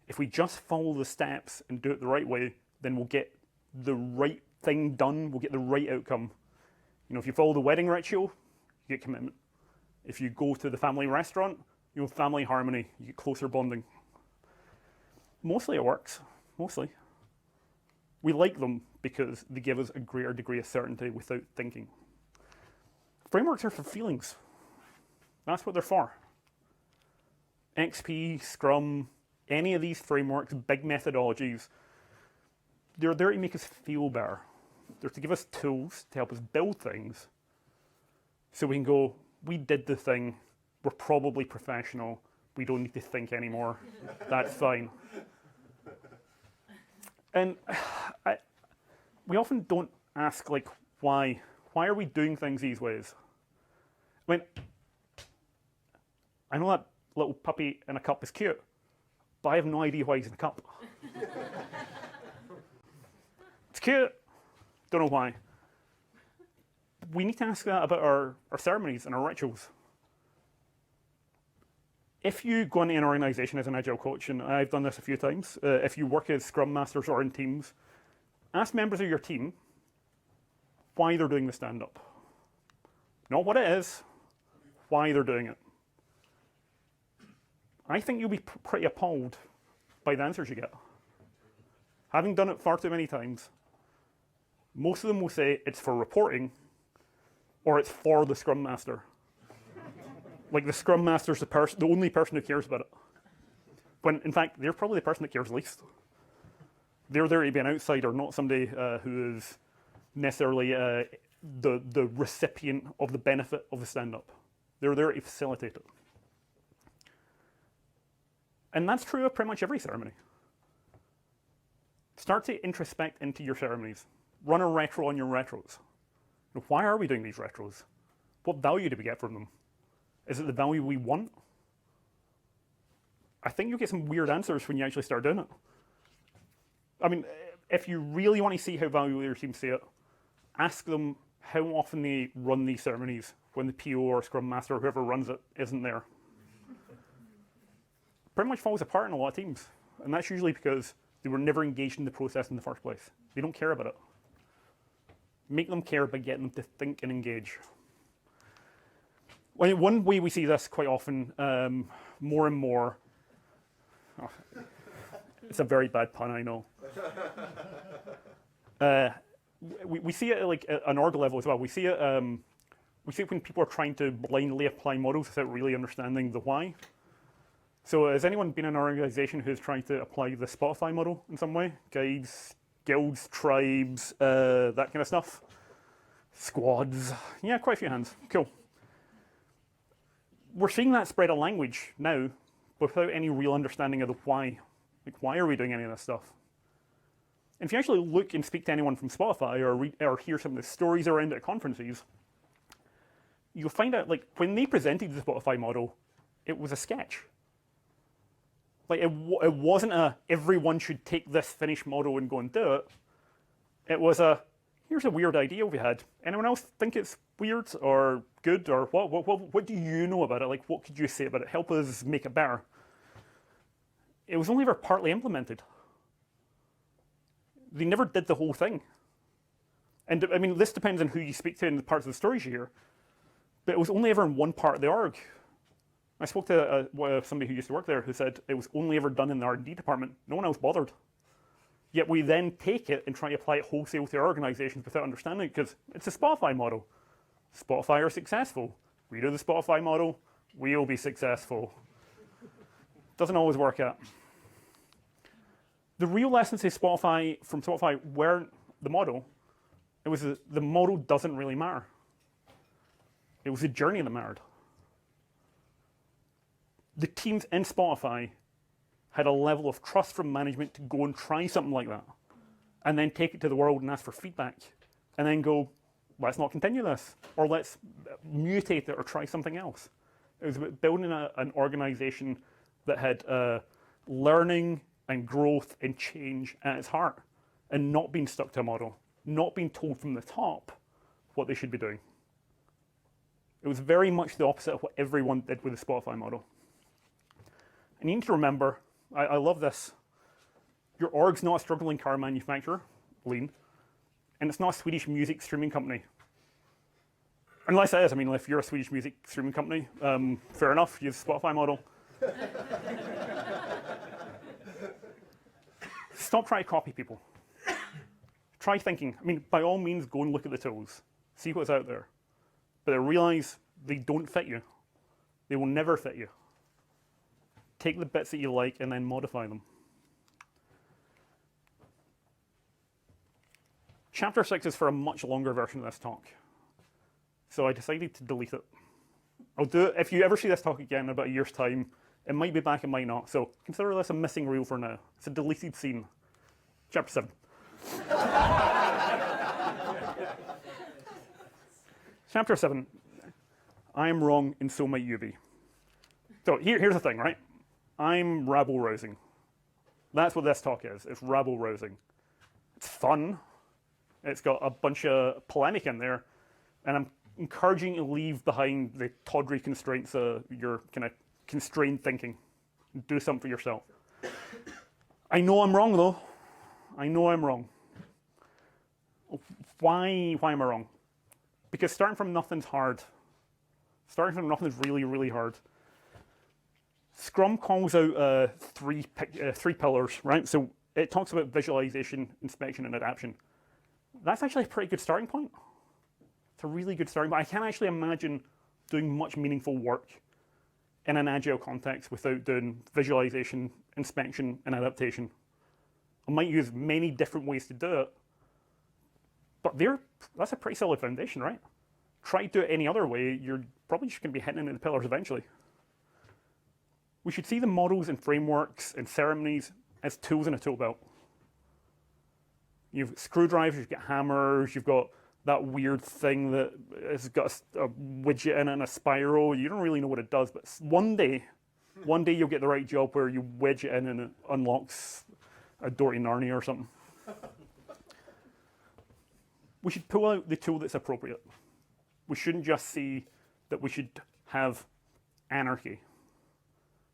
If we just follow the steps and do it the right way, then we'll get the right thing done, we'll get the right outcome. You know, if you follow the wedding ritual, you get commitment. If you go to the family restaurant, you know, family harmony, you get closer bonding. Mostly it works, mostly. We like them because they give us a greater degree of certainty without thinking. Frameworks are for feelings. That's what they're for. XP, Scrum, any of these frameworks, big methodologies, they're there to make us feel better. They're to give us tools to help us build things so we can go, we did the thing, we're probably professional, we don't need to think anymore, that's fine. And we often don't ask, like, why? Why are we doing things these ways? I mean, I know that little puppy in a cup is cute, but I have no idea why he's in a cup. It's cute, don't know why. We need to ask that about our ceremonies and our rituals. If you go into an organization as an agile coach, and I've done this a few times, if you work as scrum masters or in teams, ask members of your team why they're doing the stand-up. Not what it is, why they're doing it. I think you'll be pretty appalled by the answers you get. Having done it far too many times, most of them will say it's for reporting or it's for the scrum master. Like the scrum master's the only person who cares about it. When in fact, they're probably the person that cares least. They're there to be an outsider, not somebody who is necessarily the recipient of the benefit of the stand-up. They're there to facilitate it. And that's true of pretty much every ceremony. Start to introspect into your ceremonies. Run a retro on your retros. Why are we doing these retros? What value do we get from them? Is it the value we want? I think you'll get some weird answers when you actually start doing it. I mean, if you really want to see how valuable your team see it, ask them how often they run these ceremonies when the PO or Scrum Master or whoever runs it isn't there. Pretty much falls apart in a lot of teams. And that's usually because they were never engaged in the process in the first place. They don't care about it. Make them care by getting them to think and engage. Well, one way we see this quite often, more and more, it's a very bad pun, I know. We see it at like an org level as well. We see it when people are trying to blindly apply models without really understanding the why. So has anyone been in an organization who's trying to apply the Spotify model in some way? Guides, guilds, tribes, that kind of stuff? Squads. Yeah, quite a few hands. Cool. We're seeing that spread of language now without any real understanding of the why. Like, why are we doing any of this stuff? And if you actually look and speak to anyone from Spotify or hear some of the stories around it at conferences, you'll find out, like, when they presented the Spotify model, it was a sketch. Like, it wasn't a, everyone should take this finished model and go and do it. It was a, here's a weird idea we had. Anyone else think it's weird or good or what do you know about it? Like, what could you say about it? Help us make it better. It was only ever partly implemented. They never did the whole thing. And I mean, this depends on who you speak to and the parts of the stories you hear. But it was only ever in one part of the org. I spoke to somebody who used to work there who said it was only ever done in the R&D department. No one else bothered. Yet we then take it and try to apply it wholesale to our organizations without understanding it because it's a Spotify model. Spotify are successful. We do the Spotify model, we'll be successful. Doesn't always work out. The real lessons from Spotify weren't the model. It was the model doesn't really matter. It was the journey that mattered. The teams in Spotify had a level of trust from management to go and try something like that, and then take it to the world and ask for feedback, and then go, let's not continue this, or let's mutate it or try something else. It was about building an organization that had learning and growth and change at its heart, and not being stuck to a model, not being told from the top what they should be doing. It was very much the opposite of what everyone did with the Spotify model. And you need to remember, I love this, your org's not a struggling car manufacturer, lean, and it's not a Swedish music streaming company. Unless it is, I mean, if you're a Swedish music streaming company, fair enough, use the Spotify model. Stop trying to copy people. Try thinking. I mean, by all means, go and look at the tools. See what's out there. But realize they don't fit you. They will never fit you. Take the bits that you like and then modify them. Chapter 6 is for a much longer version of this talk. So I decided to delete it. I'll do it. If you ever see this talk again in about a year's time, it might be back, it might not. So consider this a missing reel for now. It's a deleted scene. Chapter 7. Chapter 7. I am wrong and so might you be. So here's the thing, right? I'm rabble-rousing. That's what this talk is. It's rabble-rousing. It's fun. It's got a bunch of polemic in there. And I'm encouraging you to leave behind the tawdry constraints of your kind of constrained thinking. Do something for yourself. I know I'm wrong, though. I know I'm wrong. Why am I wrong? Because starting from nothing's hard. Starting from nothing is really, really hard. Scrum calls out three pillars, right? So it talks about visualization, inspection, and adaptation. That's actually a pretty good starting point. It's a really good starting point. I can't actually imagine doing much meaningful work in an agile context without doing visualization, inspection, and adaptation. I might use many different ways to do it, but that's a pretty solid foundation, right? Try to do it any other way, you're probably just going to be hitting into the pillars eventually. We should see the models and frameworks and ceremonies as tools in a tool belt. You've got screwdrivers, you've got hammers, you've got that weird thing that has got a widget in it and a spiral. You don't really know what it does, but one day you'll get the right job where you wedge it in and it unlocks a door to Narnia or something. We should pull out the tool that's appropriate. We shouldn't just see that we should have anarchy.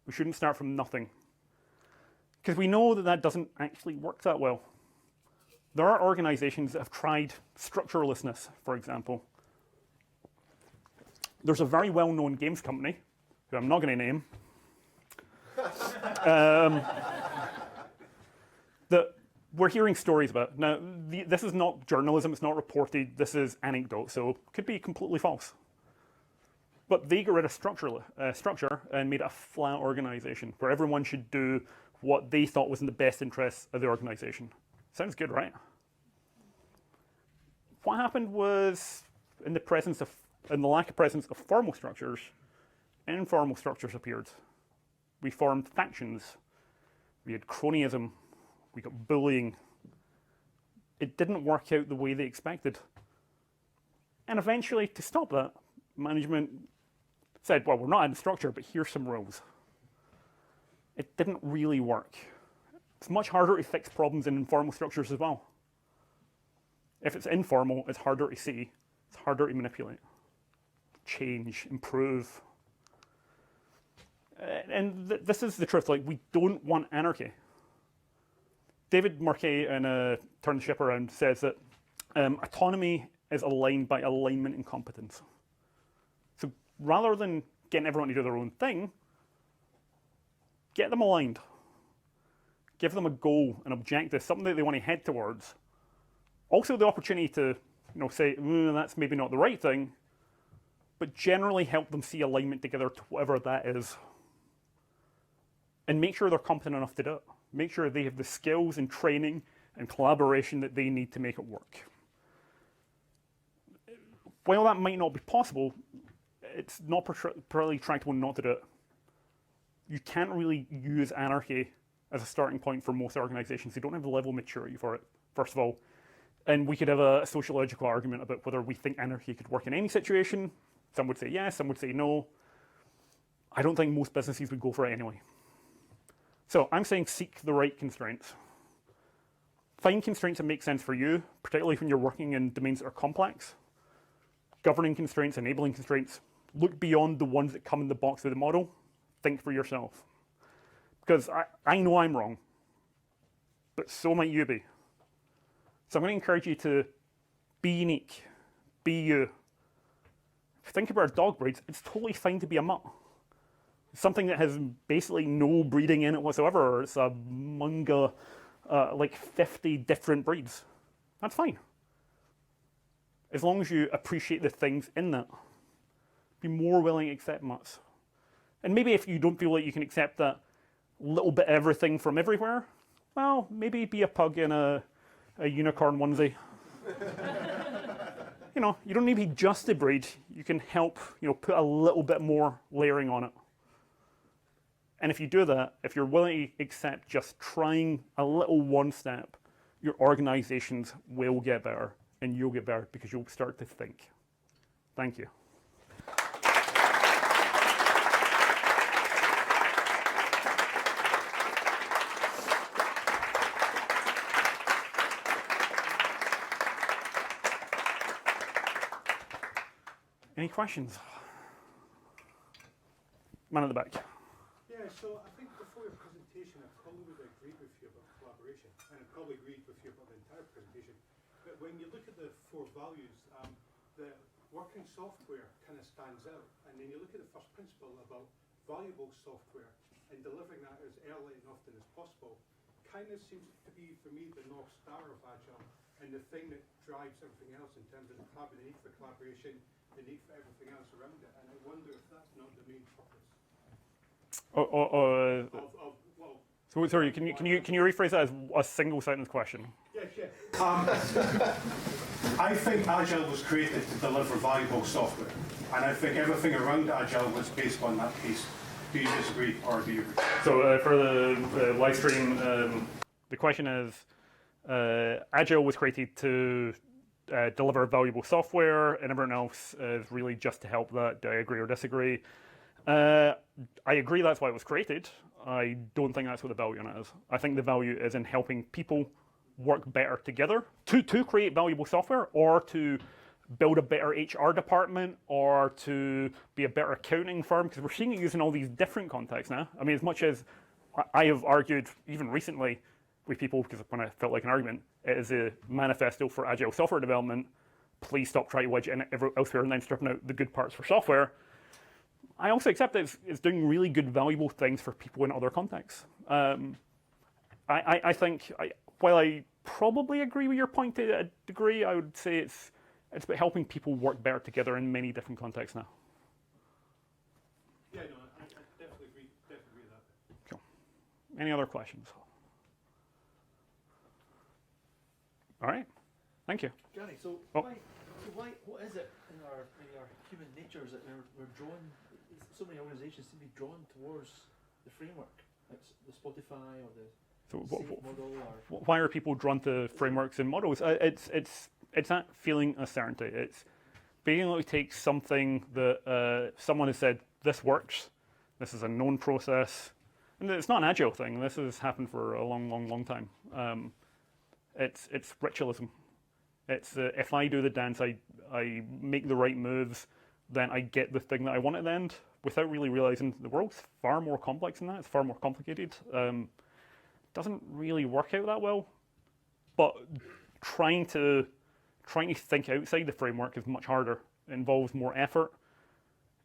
We shouldn't start from nothing. Because we know that that doesn't actually work that well. There are organizations that have tried structurelessness, for example. There's a very well-known games company, who I'm not going to name, that we're hearing stories about. Now, this is not journalism, it's not reported, this is anecdote, so it could be completely false. But they got rid of structure and made it a flat organization where everyone should do what they thought was in the best interests of the organization. Sounds good, right? What happened was, in the lack of presence of formal structures, informal structures appeared. We formed factions. We had cronyism. We got bullying. It didn't work out the way they expected. And eventually, to stop that, management said, well, we're not in structure, but here's some rules. It didn't really work. It's much harder to fix problems in informal structures as well. If it's informal, it's harder to see. It's harder to manipulate, change, improve. And this is the truth. Like, we don't want anarchy. David Marquet in Turn the Ship Around says that autonomy is aligned by alignment and competence. So rather than getting everyone to do their own thing, get them aligned. Give them a goal, an objective, something that they want to head towards. Also the opportunity to say, that's maybe not the right thing, but generally help them see alignment together to whatever that is. And make sure they're competent enough to do it. Make sure they have the skills and training and collaboration that they need to make it work. While that might not be possible, it's not particularly tractable not to do it. You can't really use anarchy as a starting point for most organizations. They don't have the level of maturity for it, first of all. And we could have a sociological argument about whether we think anarchy could work in any situation. Some would say yes, some would say no. I don't think most businesses would go for it anyway. So I'm saying seek the right constraints. Find constraints that make sense for you, particularly when you're working in domains that are complex. Governing constraints, enabling constraints. Look beyond the ones that come in the box of the model. Think for yourself. Because I know I'm wrong, but so might you be. So I'm going to encourage you to be unique, be you. If you think about dog breeds, it's totally fine to be a mutt. Something that has basically no breeding in it whatsoever, or it's among like 50 different breeds. That's fine. As long as you appreciate the things in that. Be more willing to accept mutts. And maybe if you don't feel like you can accept that little bit of everything from everywhere, well, maybe be a pug in a unicorn onesie. You know, you don't need to be just a breed. You can help, put a little bit more layering on it. And if you do that, if you're willing to accept just trying a little one step, your organizations will get better, and you'll get better because you'll start to think. Thank you. Any questions? Man at the back. Yeah, so I think before your presentation, I probably would agree with you about collaboration, and I probably agreed with you about the entire presentation. But when you look at the 4 values, the working software kind of stands out, and then you look at the first principle about valuable software and delivering that as early and often as possible, kind of seems to be, for me, the North Star of Agile, and the thing that drives everything else in terms of the need for collaboration, the need for everything else around it. And I wonder if that's not the main purpose. So sorry, can you rephrase that as a single sentence question? Yes, yeah. I think Agile was created to deliver valuable software, and I think everything around Agile was based on that piece. Do you disagree, or do you agree? So for the live stream, the question is, Agile was created to deliver valuable software, and everyone else is really just to help that. Do I agree or disagree? I agree that's why it was created. I don't think that's what the value in it is. I think the value is in helping people work better together to create valuable software, or to build a better HR department, or to be a better accounting firm, because we're seeing it used in all these different contexts now. I mean, as much as I have argued, even recently, with people, because when I felt like an argument, it is a manifesto for agile software development. Please stop trying to wedge it in elsewhere and then stripping out the good parts for software. I also accept that it's doing really good, valuable things for people in other contexts. I think, while I probably agree with your point to a degree, I would say it's about helping people work better together in many different contexts now. Yeah, no, I definitely agree with that. Cool. Any other questions? All right. Thank you. Gary, so Oh. what is it in our human natures that we're drawn? So many organizations seem to be drawn towards the framework. It's the Spotify or the SAFe model. Or Why are people drawn to frameworks and models? It's that feeling of certainty. It's being able to take something that someone has said, this works, this is a known process, and it's not an agile thing. This has happened for a long time. It's ritualism. It's if I do the dance, I make the right moves, then I get the thing that I want at the end, without really realizing the world's far more complex than that. It's far more complicated. Doesn't really work out that well. But trying to think outside the framework is much harder. It involves more effort.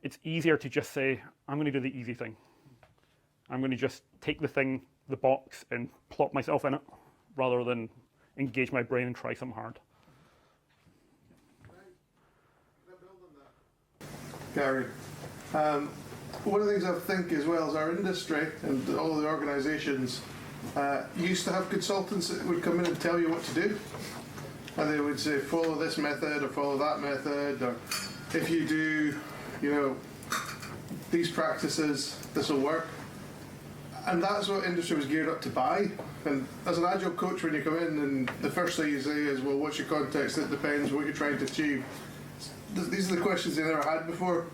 It's easier to just say, I'm going to do the easy thing. I'm going to just take the box, and plop myself in it, rather than engage my brain and try something hard. Can I build on that? Gary. One of the things I think as well is our industry and all the organisations used to have consultants that would come in and tell you what to do. And they would say, follow this method or follow that method, or if you do, you know, these practices, this will work. And that's what industry was geared up to buy. And as an agile coach, when you come in, and the first thing you say is, well, what's your context? It depends what you're trying to achieve. These are the questions they never had before.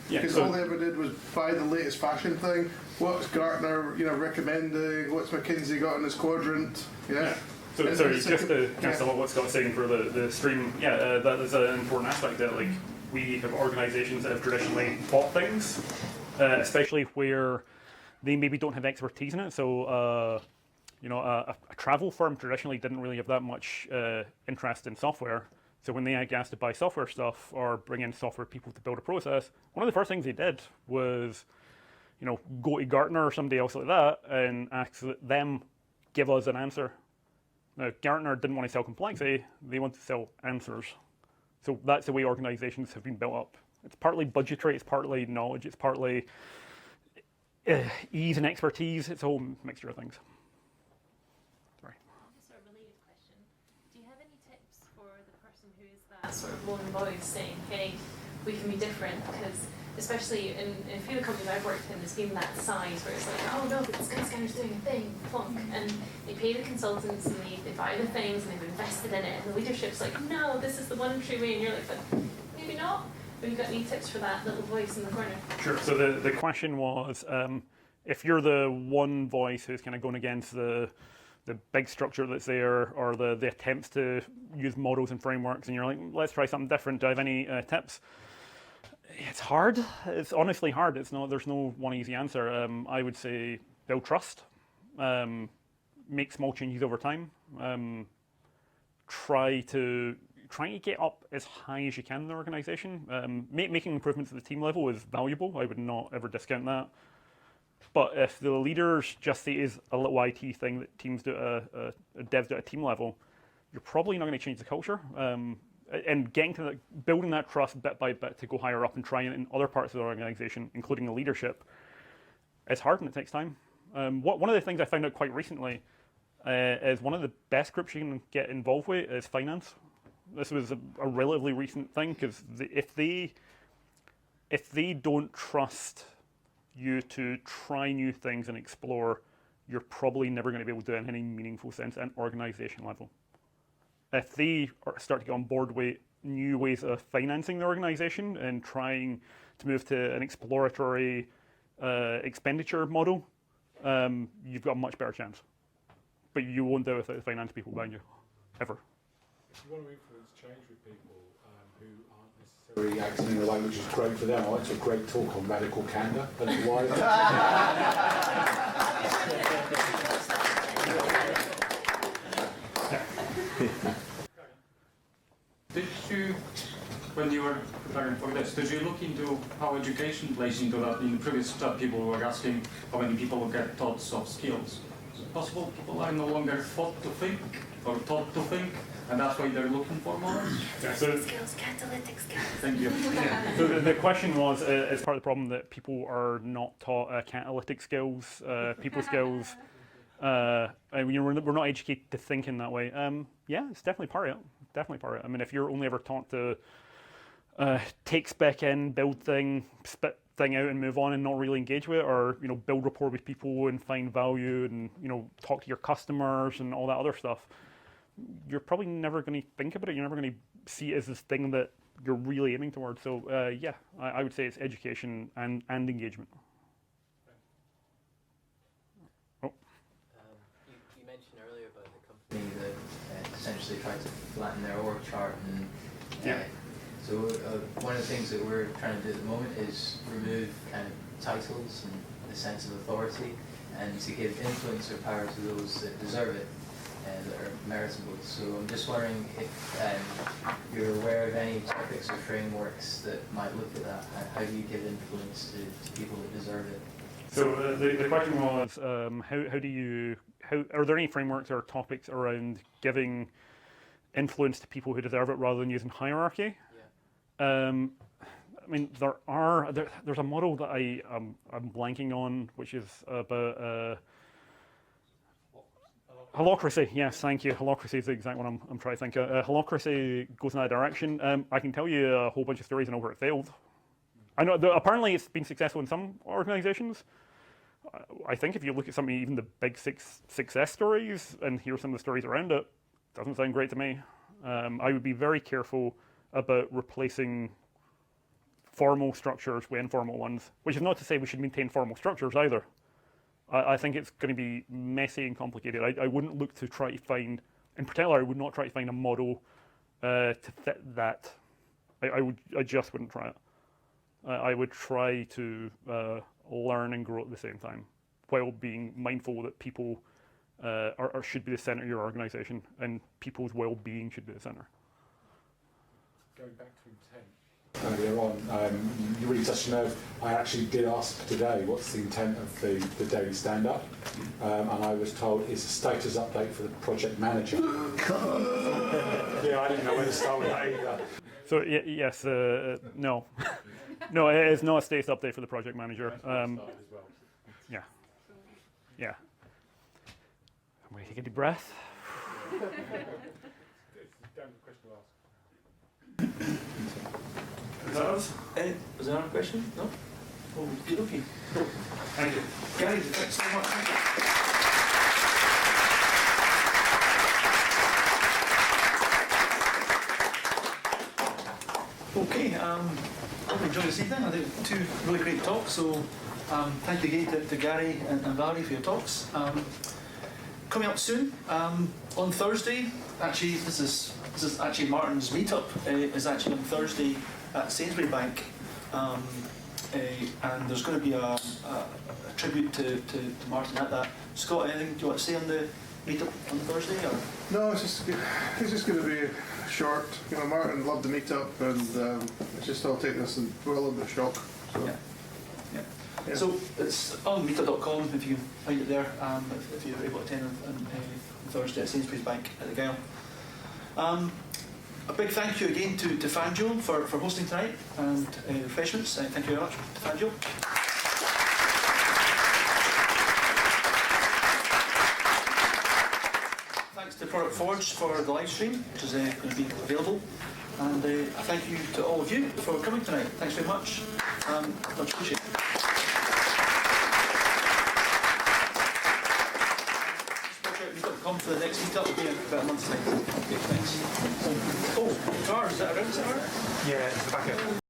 Because all they ever did was buy the latest fashion thing. What's Gartner, you know, recommending? What's McKinsey got in his quadrant? Yeah. So sorry, just to cancel what Scott's saying for the stream. Yeah, that is an important aspect. That like we have organisations that have traditionally bought things, especially where they maybe don't have expertise in it. So you know, a travel firm traditionally didn't really have that much interest in software. So when they get asked to buy software stuff or bring in software people to build a process, one of the first things they did was, you know, go to Gartner or somebody else like that and ask them give us an answer. Now, Gartner didn't want to sell complexity; they want to sell answers. So that's the way organizations have been built up. It's partly budgetary, it's partly knowledge, it's partly ease and expertise. It's a whole mixture of things. Sorry. Sort of related question. Do you have any tips for the person who is that sort of lone voice saying, hey, we can be different? Because especially in a few of the companies I've worked in, there's been that side where it's like, oh no, but the Skyscanner's doing a thing, plonk. And they pay the consultants and they buy the things and they've invested in it. And the leadership's like, no, this is the one true way. And you're like, but maybe not. Have you got any tips for that little voice in the corner? Sure. So the question was, if you're the one voice who's kind of going against the big structure that's there, or the attempts to use models and frameworks, and you're like, let's try something different, do I have any tips? It's hard. It's honestly hard. It's not. There's no one easy answer. I would say build trust, make small changes over time, try to get up as high as you can in the organization. Making improvements at the team level is valuable. I would not ever discount that. But if the leaders just see it as a little IT thing that teams do, devs do at a team level, you're probably not going to change the culture. And getting to building that trust bit by bit to go higher up and trying it in other parts of the organization, including the leadership, it's hard and it takes time. One of the things I found out quite recently is one of the best groups you can get involved with is finance. This was a relatively recent thing, because if they don't trust you to try new things and explore, you're probably never going to be able to do it in any meaningful sense at an organization level. If they start to get on board with new ways of financing the organization and trying to move to an exploratory expenditure model, you've got a much better chance. But you won't do it without the finance people behind you, ever. If you want to influence change with people who aren't necessarily acting in a way which is great for them, I went to a great talk on radical candor and why. Did you, when you were preparing for this, did you look into how education plays into that? In the previous step, people were asking how many people will get taught soft skills. Is it possible people are no longer taught to think or taught to think, and that's why they're looking for more? Yeah, so Skills, catalytic skills. thank you. Yeah. So the question was, is part of the problem that people are not taught catalytic skills, people skills, we're not educated to think in that way. Yeah, it's definitely part of it. Definitely part of it. I mean, if you're only ever taught to take spec in, build thing, spit thing out and move on and not really engage with it, or build rapport with people and find value and talk to your customers and all that other stuff, you're probably never going to think about it. You're never going to see it as this thing that you're really aiming towards. So yeah, I would say it's education and engagement. You mentioned earlier about the company that essentially tried to flatten their org chart, and so one of the things that we're trying to do at the moment is remove kind of titles and the sense of authority, and to give influence or power to those that deserve it, that are meritable. So I'm just wondering if you're aware of any topics or frameworks that might look at that. How do you give influence to people that deserve it? So the question was, how are there any frameworks or topics around giving influence to people who deserve it rather than using hierarchy? Yeah. I mean, there's a model that I'm blanking on, which is about holacracy. Yes, thank you. Holacracy is the exact one I'm trying to think of. Holacracy goes in that direction. I can tell you a whole bunch of stories and where it failed. I know apparently it's been successful in some organizations. I think if you look at some even the big success stories and hear some of the stories around it, doesn't sound great to me. I would be very careful about replacing formal structures with informal ones, which is not to say we should maintain formal structures either. I think it's going to be messy and complicated. I wouldn't look to try to find, in particular, I would not try to find a model to fit that. I just wouldn't try it. I would try to learn and grow at the same time, while being mindful that people should be the center of your organization, and people's well-being should be the center. Going back to intent. Earlier on, you really touched a nerve. I actually did ask today what's the intent of the daily stand-up, and I was told it's a status update for the project manager. Yeah, I didn't know where to start with that either. So yes, no. No, it is not a status update for the project manager. Yeah. Yeah. I'm going to take a deep breath. Was there another question? No? Oh, good, okay. Thank you. Gary, thanks so much. Okay, hope you enjoyed this evening. I think 2 really great talks, so thank you again to Gary and Valerie for your talks. Coming up soon, on Thursday, actually this is actually Martin's meetup, is actually on Thursday at Sainsbury Bank, and there's going to be a tribute to Martin at that. Scott, anything do you want to say on the meetup on Thursday? Or? No, it's just going to be short. You know, Martin loved the meetup, and it's just I'll take this and we're all under shock. So. Yeah. Yeah. So it's on meetup.com if you can find it there, if you're able to attend on Thursday at Sainsbury's Bank at the Gale. A big thank you again to Fangio for hosting tonight and refreshments. Thank you very much to Fangio. Thanks to Product Forge for the live stream, which is going to be available. And thank you to all of you for coming tonight. Thanks very much. Much appreciated. Come for the next meetup, will be in about a month's time. Okay, thanks. Oh, car, is that around? Is that around? Yeah, it's the back end.